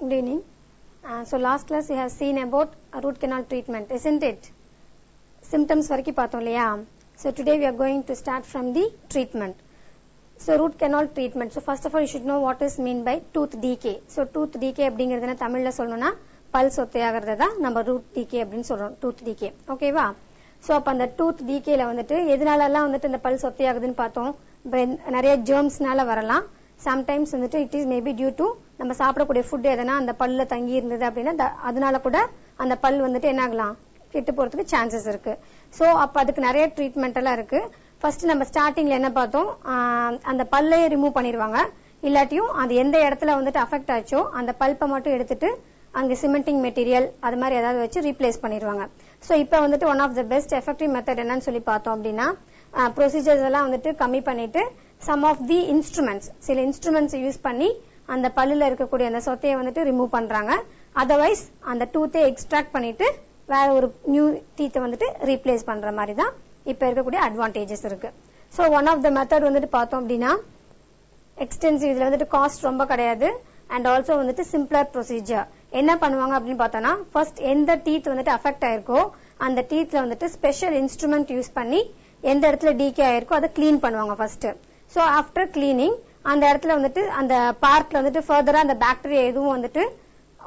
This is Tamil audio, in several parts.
Good evening. So last class we have seen about root canal treatment, isn't it? Symptoms variki paathom illaya. So today we are going to start from the treatment. So root canal treatment. So first of all you should know what is mean by tooth decay. So tooth decay அப்படிங்கிறதுனா தமிழ்ல சொல்லணும்னா பல் சொத்தையாகிறது தான் நம்ம root decay அப்படினு சொல்றோம். Tooth decay. ஓகேவா? So அப்ப அந்த tooth decayல வந்துட்டு எதனால எல்லாம் வந்துட்டு இந்த பல் சொத்தையாகுதுன்னு பார்த்தோம். நிறைய germsனால வரலாம். Sometimes வந்துட்டு it is maybe due to நம்ம சாப்பிடக்கூடிய ஃபுட் எதனா அந்த பல்ல தங்கி இருந்தது அப்படின்னா அதனால கூட அந்த பல் வந்துட்டு என்ன ஆகலாம் கெட்டு போறதுக்கு சான்சஸ் இருக்கு. சோ அப்ப அதுக்கு நிறைய ட்ரீட்மெண்ட் எல்லாம் இருக்கு. ஃபர்ஸ்ட் நம்ம ஸ்டார்டிங்ல என்ன பார்த்தோம், அந்த பல்லையே ரிமூவ் பண்ணிடுவாங்க. இல்லாட்டியும் அது எந்த இடத்துல வந்துட்டு அஃபெக்ட் ஆச்சோ அந்த பல்பை மட்டும் எடுத்துட்டு அங்க சிமெண்டிங் மெட்டீரியல் அது மாதிரி ஏதாவது வச்சு ரீப்ளேஸ் பண்ணிடுவாங்க. சோ இப்ப வந்துட்டு one of the best effective method என்னன்னு சொல்லி பார்த்தோம் அப்படின்னா ப்ரொசீஜர்ஸ் எல்லாம் வந்துட்டு கம்மி பண்ணிட்டு சம் ஆஃப் தி இன்ஸ்ட்ருமெண்ட்ஸ் சில இன்ஸ்ட்ருமெண்ட்ஸ் யூஸ் பண்ணி அந்த பல்லுல இருக்கக்கூடிய அந்த சொத்தையை வந்துட்டு ரிமூவ் பண்றாங்க. அதர்வைஸ் அந்த டூத்தை எக்ஸ்ட்ராக்ட் பண்ணிட்டு வேற ஒரு நியூ டீத்தை வந்துட்டு ரீப்ளேஸ் பண்ற மாதிரி தான் இப்ப இருக்கக்கூடிய அட்வான்டேஜஸ் இருக்கு. So one of the method வந்துட்டு பார்த்தோம் அப்படின்னா எக்ஸ்டென்சிவ், இதுல வந்துட்டு காஸ்ட் ரொம்ப கிடையாது அண்ட் ஆல்சோ வந்துட்டு சிம்பிளர் ப்ரொசீஜர். என்ன பண்ணுவாங்க அப்படின்னு பார்த்தோம்னா ஃபர்ஸ்ட் எந்த டீத் வந்துட்டு அஃபெக்ட் ஆயிருக்கோ அந்த டீத்ல வந்துட்டு ஸ்பெஷல் இன்ஸ்ட்ருமெண்ட் யூஸ் பண்ணி எந்த இடத்துல டீகே ஆயிருக்கோ அதை கிளீன் பண்ணுவாங்க ஃபர்ஸ்ட். சோ ஆஃப்டர் கிளீனிங் அந்த இடத்துல வந்துட்டு அந்த பார்ட்ல வந்துட்டு ஃபர்தரா அந்த பாக்டீரியா எதுவும் வந்துட்டு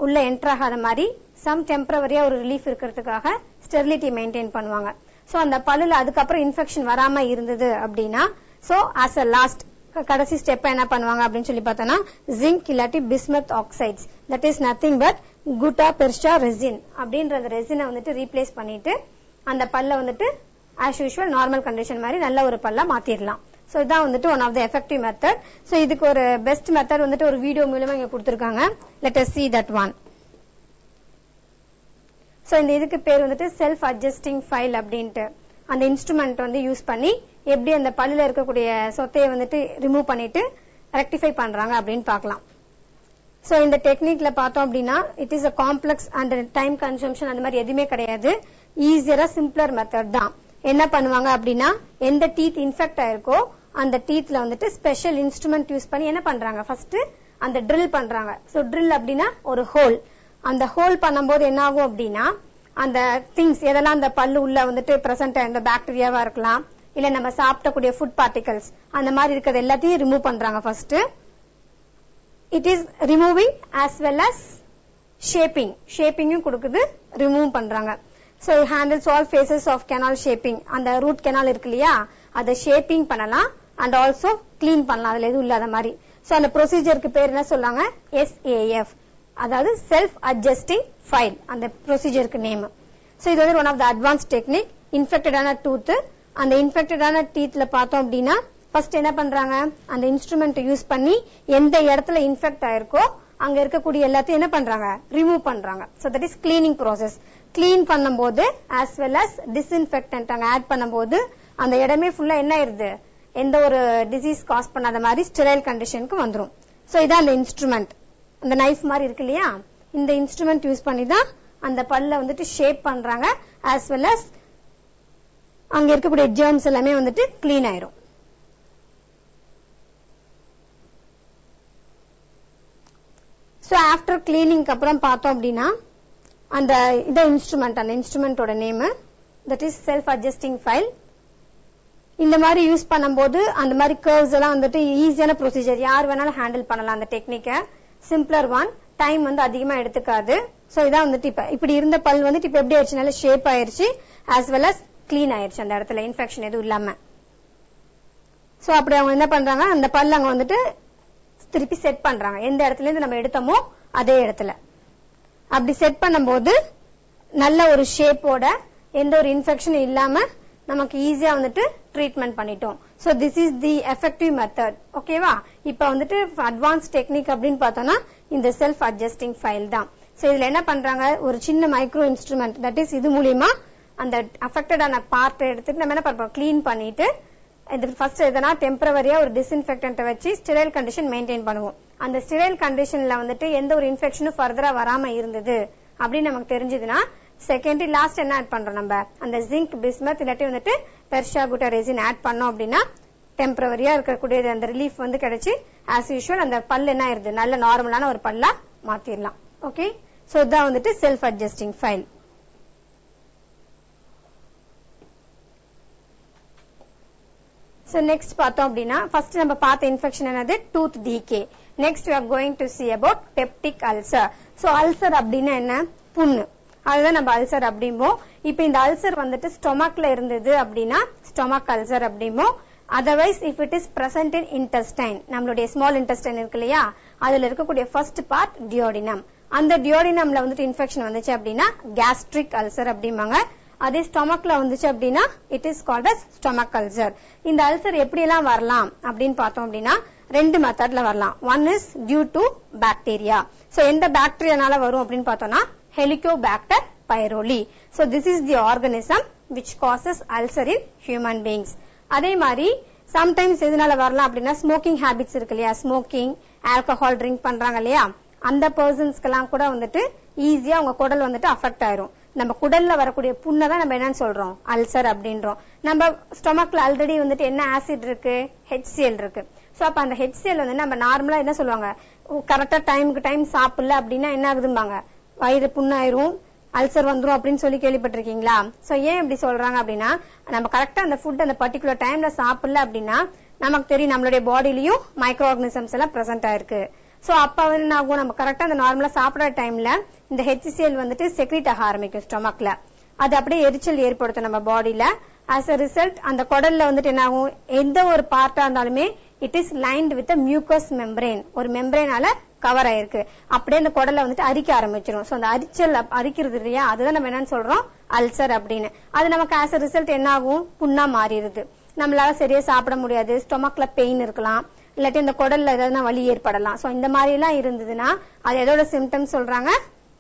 உள்ள என்டர் ஆகாத மாதிரி சம் டெம்பரவரியா ஒரு ரிலீஃப் இருக்கிறதுக்காக ஸ்டெரிலிட்டி மெயின்டைன் பண்ணுவாங்க. சோ அந்த பல்லுல அதுக்கப்புறம் இன்ஃபெக்ஷன் வராம இருந்தது அப்படின்னா சோ ஆஸ் அ லாஸ்ட் கடைசி ஸ்டெப் என்ன பண்ணுவாங்க அப்படின்னு சொல்லி பார்த்தோம்னா ஜிங்க் இல்லாட்டி bismuth oxides, that is nothing but Gutta பெர்ஷா resin அப்படின்ற அந்த ரெசினை வந்துட்டு ரீப்ளேஸ் பண்ணிட்டு அந்த பல்ல வந்துட்டு ஆஸ் யூஷுவல் நார்மல் கண்டிஷன் மாதிரி நல்ல ஒரு பல்ல மாத்திரலாம். சோ இதான் வந்துட்டு one of the effective method. So இதுக்கு ஒரு பெஸ்ட் மெத்தட் வந்துட்டு ஒரு வீடியோ மூலமா இங்க கொடுத்திருக்காங்க. Let us see that one. So இந்த இதுக்கு பேர் வந்துட்டு செல்ஃப் அட்ஜஸ்டிங் ஃபைல் அப்படின்ட்டு அந்த இன்ஸ்ட்ருமெண்ட் வந்து யூஸ் பண்ணி எப்படி அந்த பல்லுல இருக்கக்கூடிய சொத்தையை வந்துட்டு ரிமூவ் பண்ணிட்டு ரெக்டிஃபை பண்றாங்க அப்படின்னு பார்க்கலாம். சோ இந்த டெக்னிக்ல பார்த்தோம் அப்படின்னா it is a complex and time consumption அந்த மாதிரி எதுவுமே கிடையாது. ஈஸியரா சிம்பிளர் மெத்தட் தான். என்ன பண்ணுவாங்க அப்படின்னா எந்த டீத் இன்ஃபெக்ட் ஆயிருக்கோ அந்த டீத்ல வந்துட்டு ஸ்பெஷல் இன்ஸ்ட்ருமெண்ட் யூஸ் பண்ணி என்ன பண்றாங்க ஃபர்ஸ்ட் அந்த ட்ரில் பண்றாங்க. சோ ட்ரில் அப்படின்னா ஒரு ஹோல். அந்த ஹோல் பண்ணும்போது என்ன ஆகும் அப்படின்னா அந்த திங்ஸ் எதெல்லாம் அந்த பல்லு உள்ள வந்துட்டு பிரசன்ட் ஆயிருந்த பாக்டீரியாவா இருக்கலாம் இல்ல நம்ம சாப்பிடக்கூடிய ஃபுட் பார்ட்டிகல்ஸ் அந்த மாதிரி இருக்கிறது எல்லாத்தையும் ரிமூவ் பண்றாங்க first. It is removing as well as ஷேப்பிங்கும் கொடுக்குது, ரிமூவ் பண்றாங்க. So it handles all phases of canal shaping. அந்த root canal இருக்கு இல்லையா அதை ஷேப்பிங் பண்ணலாம் அண்ட் ஆல்சோ கிளீன் பண்ணலாம் அதுல எதுவும் இல்லாத மாதிரி. சோ அந்த ப்ரொசீஜருக்கு பேர் என்ன சொல்றாங்க, SAF, அதாவது செல்ஃப் அட்ஜஸ்டிங் ஃபைல் அந்த ப்ரொசீஜருக்கு நேம். சோ இது வந்து one of the advance technique. இன்ஃபெக்டடான டூத் அந்த இன்ஃபெக்டடான டீத்ல பார்த்தோம் அப்படின்னா ஃபர்ஸ்ட் என்ன பண்றாங்க அந்த இன்ஸ்ட்ருமெண்ட் யூஸ் பண்ணி எந்த இடத்துல இன்ஃபெக்ட் ஆயிருக்கோ அங்க இருக்கக்கூடிய எல்லாத்தையும் என்ன பண்றாங்க ரிமூவ் பண்றாங்க. So that is cleaning process. Clean பண்ணும்போது as well as டிஸ்இன்ஃபெக்டன்ட் அங்க ஆட் பண்ணும்போது அந்த இடமே ஃபுல்லா என்ன ஆயிருது எந்த ஒரு டிசீஸ் காஸ் பண்ணாத மாதிரி ஸ்டெரைல் கண்டிஷனுக்கு வந்துரும். சோ இதான் அந்த இன்ஸ்ட்ருமெண்ட், அந்த நைஃப் மாதிரி இருக்கு இல்லையா இந்த இன்ஸ்ட்ருமெண்ட் யூஸ் பண்ணி தான் அந்த பல்ல வந்துட்டு ஷேப் பண்றாங்க. as well as அங்க இருக்கக்கூடிய ஜெர்ம்ஸ் எல்லாமே வந்துட்டு கிளீன் ஆயிரும். சோ ஆஃப்டர் கிளீனிங்க்கு அப்புறம் பார்த்தோம் அப்படின்னா அந்த இத இன்ஸ்ட்ருமெண்ட் அந்த இன்ஸ்ட்ருமெண்டோட name that is self adjusting file. இந்த மாதிரி யூஸ் பண்ணும்போது அந்த மாதிரி கர்வ்ஸ் எல்லாம் வந்துட்டு ஈஸியான ப்ரொசீஜர், யார் வேணாலும் ஹேண்டில் பண்ணலாம் அந்த டெக்னிக்கை. சிம்பிளர் ஒன், டைம் வந்து அதிகமா எடுத்துக்காது. சோ இதான் வந்துட்டு இப்படி இருந்த பல் வந்துட்டு இப்ப எப்படி ஆயிடுச்சு நல்ல ஷேப் ஆயிருச்சு ஆஸ் வெல் அஸ் கிளீன் ஆயிருச்சு அந்த இடத்துல இன்ஃபெக்ஷன் எதுவும் இல்லாம. சோ அப்படி அவங்க என்ன பண்றாங்க அந்த பல் அங்க வந்துட்டு திருப்பி செட் பண்றாங்க எந்த இடத்துல இருந்து நம்ம எடுத்தோமோ அதே இடத்துல. அப்படி செட் பண்ணும்போது நல்ல ஒரு ஷேப்போட எந்த ஒரு இன்ஃபெக்ஷன் இல்லாம நமக்கு ஈஸியா வந்துட்டு ட்ரீட்மெண்ட் பண்ணிட்டோம். So this is the effective method. ஓகேவா? இப்ப வந்துட்டு அட்வான்ஸ் டெக்னிக் அப்படின்னு பார்த்தோம்னா இந்த செல்ஃப் அட்ஜஸ்டிங் ஃபைல் தான். சோ இதுல என்ன பண்றாங்க ஒரு சின்ன மைக்ரோ இன்ஸ்ட்ருமெண்ட் தட் இஸ் இது மூலியமா அந்த அஃபெக்டடான பார்ட் எடுத்துட்டு நம்ம என்ன பண்றோம் கிளீன் பண்ணிட்டு இது ஃபர்ஸ்ட் எதனா டெம்பரவரியா ஒரு டிஸ்இன்ஃபெக்டன்ட் வச்சு ஸ்டெரைல் கண்டிஷன் மெயின்டைன் பண்ணுவோம். அந்த ஸ்டெரைல் கண்டிஷன்ல வந்துட்டு எந்த ஒரு இன்ஃபெக்ஷனும் ஃபர்தரா வராம இருந்தது அப்படின்னு நமக்கு தெரிஞ்சதுன்னா செகண்ட் லாஸ்ட் என்ன ஆட் பண்றோம் நம்ம அந்த ஜிங்க் பிஸ்மத் இல்லாட்டி வந்துட்டு பெர்ஷா குட்டா ரெசின் ஆட் பண்ணோம் அப்படின்னா டெம்பரவரியா இருக்கக்கூடிய அந்த ரிலீஃப் வந்து கிடைச்சு ஆஸ் யூஷுவல் அந்த பல் என்ன ஆயிருது நல்ல நார்மலான ஒரு பல்லா மாத்திரலாம். Okay, so that வந்துட்டு self adjusting file. So next பார்த்தோம் அப்படினா first நம்ம பார்த்த infection என்னது tooth decay. Next we are going to see about peptic ulcer. So ulcer அப்படினா என்ன புண்ணு, அதுதான் நம்ம ulcer அப்படிமோ. இப்போ இந்த ulcer வந்துட்டு ஸ்டொமக்ல இருந்தது அப்படினா stomach ulcer அப்படிமோ. Otherwise if it is present in intestine, நம்மளுடைய small intestine இருக்கு இல்லையா, அதுல இருக்கக்கூடிய first part duodenum. அந்த duodenumல வந்துட்டு infection வந்துச்சு அப்படினா gastric ulcer அப்படிம்பாங்க. அதே ஸ்டொமக்ல வந்துச்சு அப்படினா it is called as stomach ulcer. இந்த ulcer எப்படி எல்லாம் வரலாம் அப்படினு பார்த்தோம் அப்படினா ரெண்டு மெத்தட்ல வரலாம். One is due to bacteria. So எந்த பாக்டீரியானால வரும் அப்படினு பார்த்தோம்னா Helicobacter pylori. So this is the organism which causes ulcer in human beings. அதே மாதிரி sometimes எதனால வரலாம் அப்படினா smoking habits இருக்கு இல்லையா, smoking, alcohol drink பண்றாங்க இல்லையா, அந்த பர்சன்ஸ்க்கெல்லாம் கூட வந்துட்டு ஈஸியா உங்க குடல் வந்துட்டு அஃபெக்ட் ஆயிரும். நம்ம குடல்ல வரக்கூடிய புண்ணை தான் நம்ம என்னன்னு சொல்றோம் அல்சர் அப்படின்றோம். நம்ம ஸ்டொமக்ல ஆல்ரெடி வந்துட்டு என்ன ஆசிட் இருக்கு, HCl இருக்கு. சோ அப்ப அந்த HCl வந்து நம்ம நார்மலா என்ன சொல்லுவாங்க, கரெக்டா டைமுக்கு டைம் சாப்பிடல அப்படின்னா என்ன ஆகுதும்பாங்க, வயிறு புண்ணாயிரும், அல்சர் வந்துரும் அப்படின்னு சொல்லி கேள்விப்பட்டிருக்கீங்களா? சோ ஏன் இப்படி சொல்றாங்க அப்படின்னா நம்ம கரெக்டா அந்த ஃபுட் அந்த பர்டிகுலர் டைம்ல சாப்பிடல அப்படின்னா நமக்கு தெரியும் நம்மளுடைய பாடியிலயும் மைக்ரோ ஆர்கனிசம்ஸ் எல்லாம் பிரசன்ட் ஆயிருக்கு. சோ அப்ப என்ன ஆகும், நம்ம கரெக்டா அந்த நார்மலா சாப்பிடுற டைம்ல இந்த HCl வந்துட்டு செக்ரீட் ஆக ஆரம்பிக்கும் ஸ்டொமக்ல. அது அப்படியே எரிச்சல் ஏற்படுத்தும் நம்ம பாடியில. ஆஸ் a ரிசல்ட் அந்த குடல்ல வந்துட்டு என்ன ஆகும், எந்த ஒரு பார்ட்டா இருந்தாலுமே it is lined with mucus membrane, ஒரு மெம்பரேனால கவர் ஆயிருக்கு. அப்படியே அந்த குடல்ல வந்துட்டு அரிக்க ஆரம்பிச்சிடும். சோ அந்த அரிச்சல் அரிக்கிறது இல்லையா, அதுதான் நம்ம என்னன்னு சொல்றோம் அல்சர் அப்படின்னு. அது நமக்கு ஆஸ் a ரிசல்ட் என்ன ஆகும், புண்ணா மாறிடுது. நம்மளால சரியா சாப்பிட முடியாது, ஸ்டொமக்ல பெயின் இருக்கலாம், இல்லாட்டி இந்த குடல்ல ஏதாவது வலி ஏற்படலாம். சோ இந்த மாதிரி எல்லாம் இருந்ததுன்னா அது எதோட சிம்டம்ஸ் சொல்றாங்க,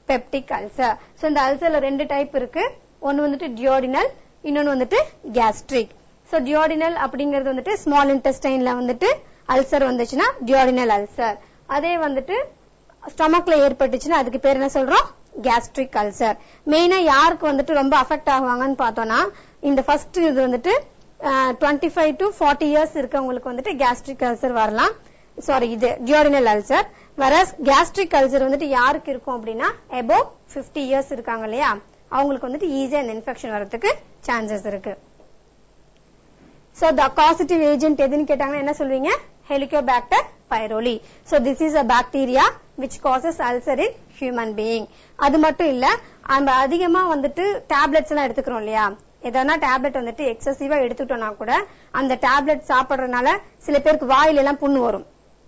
பெப்டிக் அல்சர். சோ இந்த அல்சர்ல ரெண்டு டைப் இருக்கு. ஒன்னு வந்துட்டு டியோடினல், இன்னொன்னு வந்துட்டு கேஸ்ட்ரிக். சோ டியோடினல் அப்படிங்கிறது வந்துட்டு ஸ்மால் இன்டெஸ்டைன்ல வந்துட்டு அல்சர் வந்துச்சுன்னா டியோடினல் அல்சர். அதே வந்துட்டு ஸ்டொமக்ல ஏற்பட்டுச்சுன்னா அதுக்கு பேர் என்ன சொல்றோம், கேஸ்ட்ரிக் அல்சர். மெயினா யாருக்கு வந்துட்டு ரொம்ப அஃபெக்ட் ஆகுவாங்கன்னு பார்த்தோம்னா இந்த ஃபர்ஸ்ட் இது வந்துட்டு 25 to 40 இயர்ஸ் இருக்கவங்களுக்கு வந்துட்டு கேஸ்ட்ரிக் அல்சர் வரலாம். சாரி, இது duodenal ulcer. whereas gastric ulcer வந்துட்டு யாருக்கு இருக்கும் அப்படின்னா above 50 இயர்ஸ் இருக்காங்க இல்லையா, அவங்களுக்கு வந்துட்டு ஈஸியா இந்த இன்ஃபெக்ஷன் வரதுக்கு சான்சஸ் இருக்கு. சோ the causative agent எதுன்னு கேட்டாங்கன்னா என்ன சொல்வீங்க, Helicobacter pylori. So this is a bacteria which causes ulcer in human being. அது மட்டும் இல்ல, நம்ம அதிகமா வந்துட்டு டேப்லெட்ஸ் எல்லாம் எடுத்துக்கிறோம் இல்லையா, எதனா டேப்லெட் வந்துட்டு எக்ஸசிவா எடுத்துட்டோம்னா கூட அந்த டேப்லெட் சாப்பிடுறதுனால சில பேருக்கு வாயில எல்லாம் புண்ணு வரும்.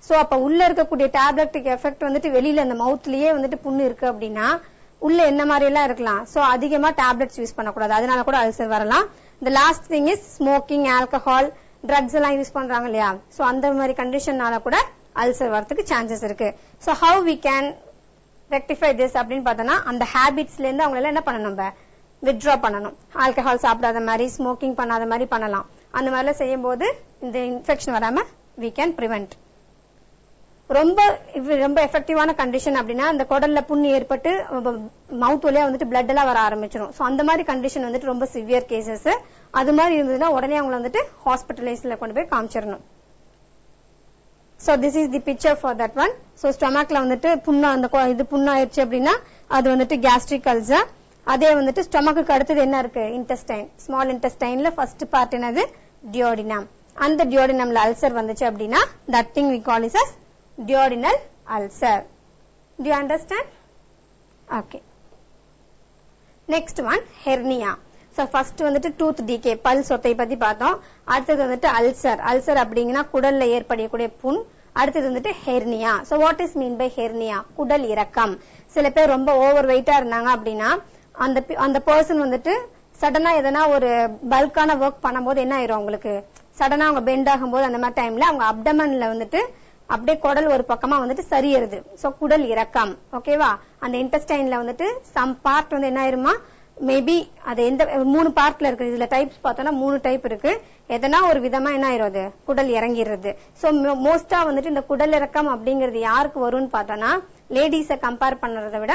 சோ அப்ப உள்ள இருக்கக்கூடிய டேப்லெட்டுக்கு எஃபெக்ட் வந்துட்டு வெளியில அந்த மவுத்லயே வந்துட்டு புண்ணு இருக்கு அப்படின்னா உள்ள என்ன மாதிரி எல்லாம் இருக்கலாம். சோ அதிகமா டேப்லெட்ஸ் யூஸ் பண்ணக்கூடாது, அதனால கூட அல்சர் வரலாம். The last thing is smoking, alcohol, drugs எல்லாம் யூஸ் பண்றாங்க இல்லையா, சோ அந்த மாதிரி கண்டிஷன்னால கூட அல்சர் வரதுக்கு சான்சஸ் இருக்கு. So how we can rectify this அப்படின்னு பார்த்தோம்னா அந்த ஹேபிட்ஸ்ல இருந்து அவங்கள என்ன பண்ணணும், நம்ம வித்ட்ரா பண்ணணும். ஆல்கஹால் சாப்பிடாத மாதிரி, ஸ்மோக்கிங் பண்ணாத மாதிரி பண்ணலாம். அந்த மாதிரிலாம் செய்யும் போது இந்த இன்ஃபெக்ஷன் வராம we can prevent. ரொம்ப எஃபெக்டிவான கண்டிஷன் அப்படின்னா அந்த குடல்ல புண்ணு ஏற்பட்டு மவுத் வழியா வந்துட்டு பிளட் எல்லாம் வர ஆரம்பிச்சிடும். சோ அந்த மாதிரி கண்டிஷன் வந்துட்டு ரொம்ப சிவியர் கேசஸ். அது மாதிரி இருந்ததுன்னா உடனே அவங்களை வந்துட்டு ஹாஸ்பிட்டலைஸ்ல கொண்டு போய் காமிச்சிடணும். So this is the picture for that one. So stomachல வந்துட்டு புண்ணா அந்த இது புண்ணாயிருச்சு அப்படின்னா அது வந்துட்டு gastric ulcer. அதே வந்துட்டு ஸ்டொமக்கு அடுத்தது என்ன இருக்கு, இன்டெஸ்டைன். ஸ்மால் இன்டெஸ்டைன்ல ஃபர்ஸ்ட் பார்ட் என்னது, டியோடினம். அந்த டியோடினம்ல அல்சர் வந்துச்சு அப்படின்னா that thing we call is as duodenal ulcer. Do you understand? Okay. Next one, hernia. So first வந்துட்டு tooth decay, பல் சொத்தை பத்தி பார்த்தோம். அடுத்தது வந்துட்டு அல்சர். அல்சர் அப்படிங்கன்னா குடல்ல ஏற்படக்கூடிய புண். அடுத்தது வந்துட்டு hernia. So what is mean by hernia? குடல் இறக்கம். சில பேர் ரொம்ப ஓவர் வெயிட்டா இருந்தாங்க அப்படின்னா அந்த பர்சன் வந்துட்டு சடனா எதனா ஒரு பல்கான ஒர்க் பண்ணும்போது என்ன ஆயிரும், அவங்களுக்கு சடனா அவங்க பெண்ட் ஆகும்போது அந்த மாதிரி டைம்ல அவங்க அப்டமன்ல வந்துட்டு அப்படியே குடல் ஒரு பக்கமா வந்துட்டு சரியறது. சோ குடல் இறக்கம். ஓகேவா, அந்த இன்டெஸ்டைன்ல வந்துட்டு சம் பார்ட் வந்து என்ன ஆயிருமா, மேபி அது எந்த 3 பார்ட்ல இருக்கு. இதுல டைப்ஸ் பார்த்தோம்னா 3 டைப் இருக்கு. எதனா ஒரு விதமா என்ன ஆயிரும், குடல் இறங்கிடுறது. சோ மோஸ்டா வந்துட்டு இந்த குடல் இறக்கம் அப்படிங்கிறது யாருக்கு வரும்னு பார்த்தோம்னா லேடிஸ கம்பேர் பண்றதை விட